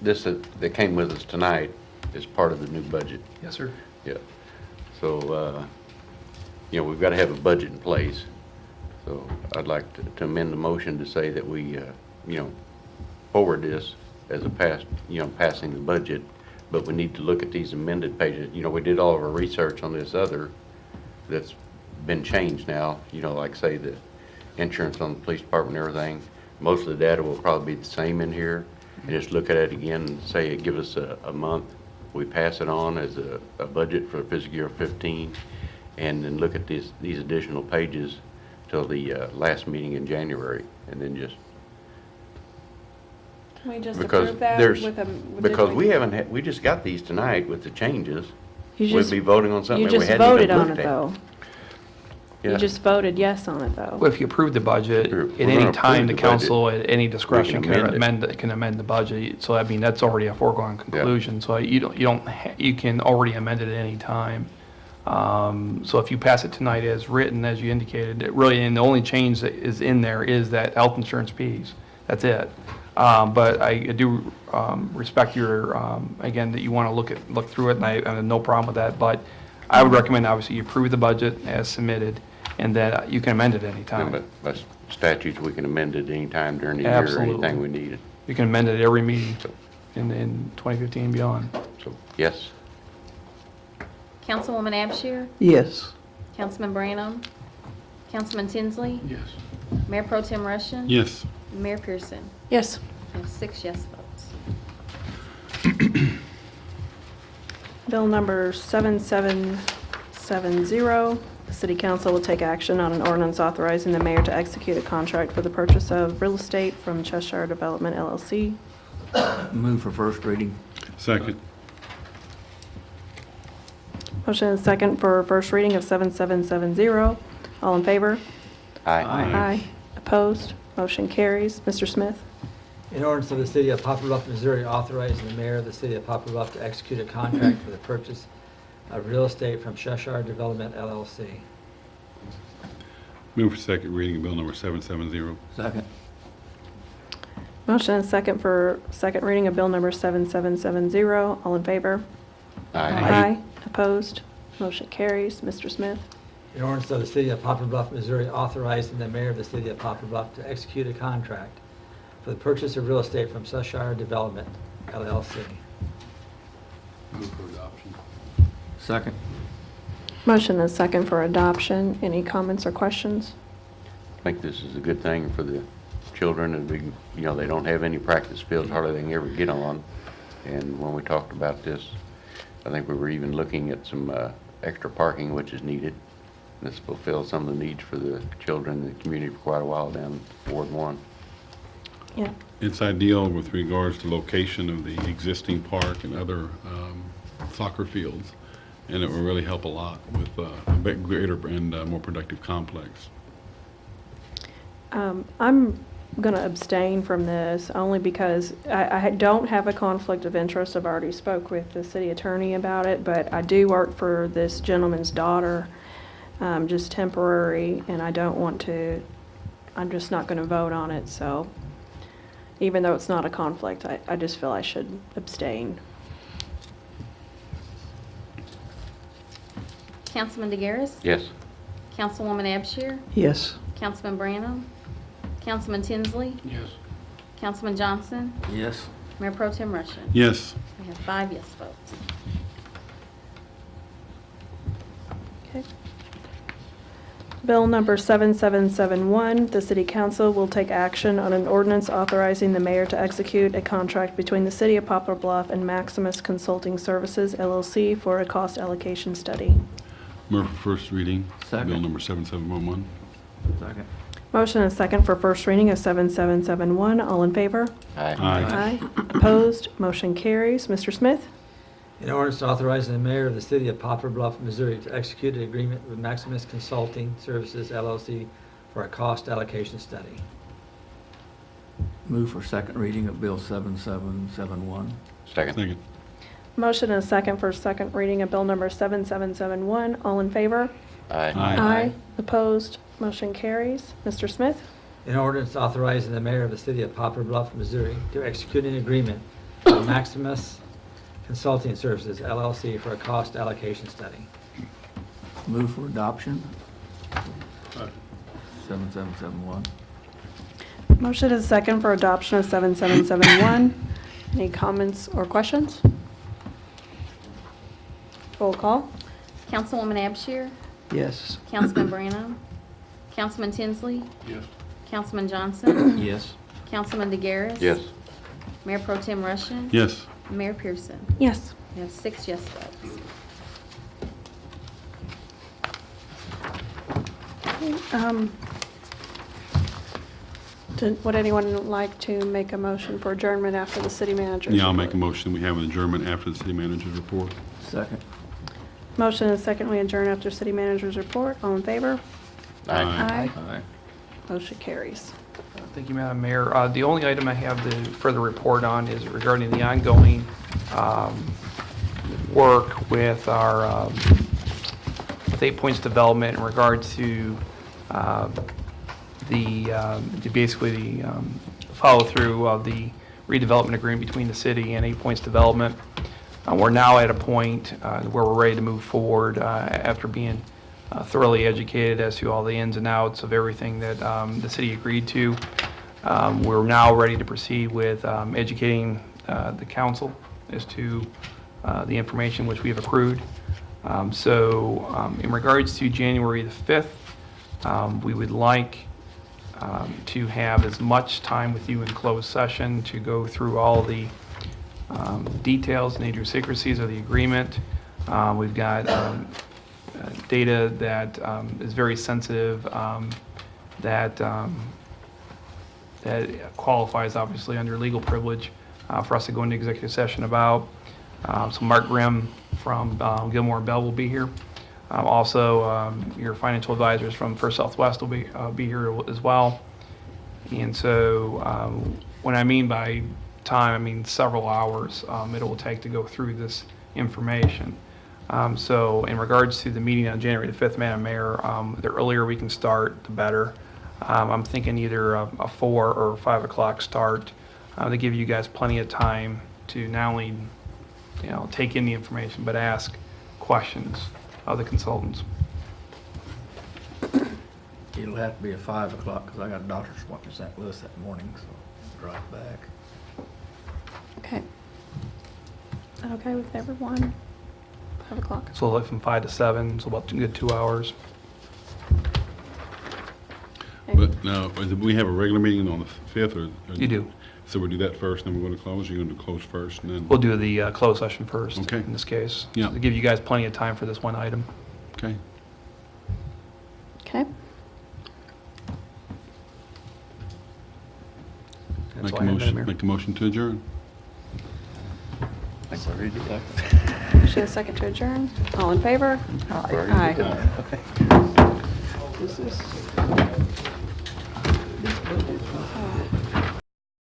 S5: this that came with us tonight is part of the new budget.
S3: Yes, sir.
S5: Yeah. So, we've got to have a budget in place. So I'd like to amend the motion to say that we, forward this as a passing the budget, but we need to look at these amended pages. We did all of our research on this other that's been changed now, you know, like say the insurance on the police department and everything. Most of the data will probably be the same in here. And just look at it again and say it gives us a month. We pass it on as a budget for fiscal year 15, and then look at these additional pages till the last meeting in January, and then just
S1: Can we just
S5: because
S1: approve that
S5: there's
S1: with a?
S5: because we haven't had, we just got these tonight with the changes.
S1: You
S5: We'd
S1: just-
S5: be voting on something
S1: You
S5: that we
S1: just
S5: hadn't
S1: voted
S5: even
S1: on it,
S5: looked at.
S1: though.
S5: Yeah.
S1: You just voted yes on it, though.
S3: Well, if you approve the budget,
S5: We're
S3: at
S5: gonna
S3: any time,
S5: approve
S3: the
S5: the
S3: council
S5: budget.
S3: at any discretion
S5: can amend it.
S3: can amend the budget. So I mean, that's already a foregone conclusion. So you can already amend it at any time. So if you pass it tonight as written, as you indicated, it really, and the only change that is in there is that health insurance piece. That's it. But I do respect your, again, that you want to look through it, and I have no problem with that. But I would recommend, obviously, you approve the budget as submitted, and that you can amend it any
S5: Yeah,
S3: time.
S5: but by statutes, we can amend it any time during the year, or
S3: Absolutely.
S5: anything we need.
S3: You can amend it at every meeting in 2015 and beyond.
S5: So, yes.
S4: Councilwoman Abshir?
S9: Yes.
S4: Councilman Branham? Councilman Tinsley?
S2: Yes.
S4: Mayor Pro Tem Russian?
S6: Yes.
S4: Mayor Pearson?
S1: Yes.
S4: We have 6 yes votes.
S1: Bill number 7770, the city council will take action on an ordinance authorizing the mayor to execute a contract for the purchase of real estate from Cheshire Development LLC.
S9: Move for first reading.
S6: Second.
S1: Motion and second for first reading of 7770. All in favor?
S5: Aye.
S1: Aye. Opposed? Motion carries. Mr. Smith?
S7: In ordinance of the City of Poplar Bluff, Missouri, authorizing the mayor of the City of Poplar Bluff to execute a contract for the purchase of real estate from Cheshire Development LLC.
S6: Move for second reading of bill number 770.
S9: Second.
S1: Motion and second for second reading of bill number 7770. All in favor?
S5: Aye.
S1: Opposed? Motion carries. Mr. Smith?
S7: In ordinance of the City of Poplar Bluff, Missouri, authorizing the mayor of the City of Poplar Bluff to execute a contract for the purchase of real estate from Cheshire Development LLC.
S2: Move for adoption.
S9: Second.
S1: Motion and second for adoption. Any comments or questions?
S5: I think this is a good thing for the children, and we, you know, they don't have any practice fields hardly they can ever get on. And when we talked about this, I think we were even looking at some extra parking, which is needed. This fulfills some of the needs for the children in the community for quite a while down Ward 1.
S1: Yeah.
S6: It's ideal with regards to location of the existing park and other soccer fields, and it will really help a lot with a bit greater and more productive complex.
S1: I'm going to abstain from this only because I don't have a conflict of interest. I've already spoke with the city attorney about it, but I do work for this gentleman's daughter, just temporary, and I don't want to, I'm just not going to vote on it. So even though it's not a conflict, I just feel I should abstain.
S4: Councilman DeGaris?
S5: Yes.
S4: Councilwoman Abshir?
S9: Yes.
S4: Councilman Branham? Councilman Tinsley?
S2: Yes.
S4: Councilman Johnson?
S9: Yes.
S4: Mayor Pro Tem Russian?
S6: Yes.
S4: We have 5 yes votes.
S1: Okay. Bill number 7771, the city council will take action on an ordinance authorizing the mayor to execute a contract between the city of Poplar Bluff and Maximus Consulting Services LLC for a cost allocation study.
S6: Move for first reading.
S9: Second.
S6: Bill number 7711.
S9: Second.
S1: Motion and second for first reading of 7771. All in favor?
S5: Aye.
S1: Aye. Opposed? Motion carries. Mr. Smith?
S7: In ordinance authorizing the mayor of the City of Poplar Bluff, Missouri to execute an agreement with Maximus Consulting Services LLC for a cost allocation study.
S9: Move for second reading of Bill 7771.
S5: Second.
S6: Second.
S1: Motion and second for second reading of bill number 7771. All in favor?
S5: Aye.
S6: Aye.
S1: Opposed? Motion carries. Mr. Smith?
S7: In ordinance authorizing the mayor of the City of Poplar Bluff, Missouri to execute an agreement with Maximus Consulting Services LLC for a cost allocation study.
S9: Move for adoption. 7771.
S1: Motion is second for adoption of 7771. Any comments or questions? Roll call.
S4: Councilwoman Abshir?
S9: Yes.
S4: Councilman Branham? Councilman Tinsley?
S2: Yes.
S4: Councilman Johnson?
S9: Yes.
S4: Councilman DeGaris?
S5: Yes.
S4: Mayor Pro Tem Russian?
S6: Yes.
S4: Mayor Pearson?
S1: Yes.
S4: We have 6 yes votes.
S1: Would anyone like to make a motion for adjournment after the city manager's
S6: Yeah, I'll make a
S1: report?
S6: motion. We have an adjournment after the city manager's report.
S9: Second.
S1: Motion and second, we adjourn after city manager's report. All in favor?
S6: Aye.
S9: Aye.
S1: Motion carries.
S3: Thank you, Madam Mayor. The only item I have to further report on is regarding the ongoing work with our with 8 Points Development in regards to basically the follow-through of the redevelopment agreement between the city and 8 Points Development. We're now at a point where we're ready to move forward after being thoroughly educated as to all the ins and outs of everything that the city agreed to. We're now ready to proceed with educating the council as to the information which we have accrued. In regards to January the 5th, we would like to have as much time with you in closed session to go through all the details and idiosyncrasies of the agreement. We've got data that is very sensitive, that qualifies obviously under legal privilege for us to go into executive session about. So Mark Grimm from Gilmore Bell will be here. Also, your financial advisors from First Southwest will be here as well. And so when I mean by time, I mean several hours it will take to go through this information. So in regards to the meeting on January the 5th, Madam Mayor, the earlier we can start, the better. I'm thinking either a 4 or 5 o'clock start to give you guys plenty of time to not only take in the information, but ask questions of the consultants.
S9: It'll have to be at 5 o'clock because I got a doctor's appointment in St. Louis that morning, so I'll drive back.
S1: Okay. Is that okay with everyone? 5 o'clock?
S3: So like from 5 to 7, so about a good 2 hours.
S6: But now, do we have a regular meeting on the 5th? Or
S3: You do.
S6: So we'll do that first, then we're going to close? You're going to close first, and then?
S3: We'll do the closed session first
S6: Okay.
S3: in this case.
S6: Yeah.
S3: To give you guys plenty of time for this one item.
S6: Okay.
S1: Okay.
S3: That's
S6: Make
S3: all
S6: a
S3: I have, Madam
S6: motion,
S3: Mayor.
S6: make a motion to adjourn.
S1: Motion and second to adjourn. All in favor? Aye.
S3: Is this?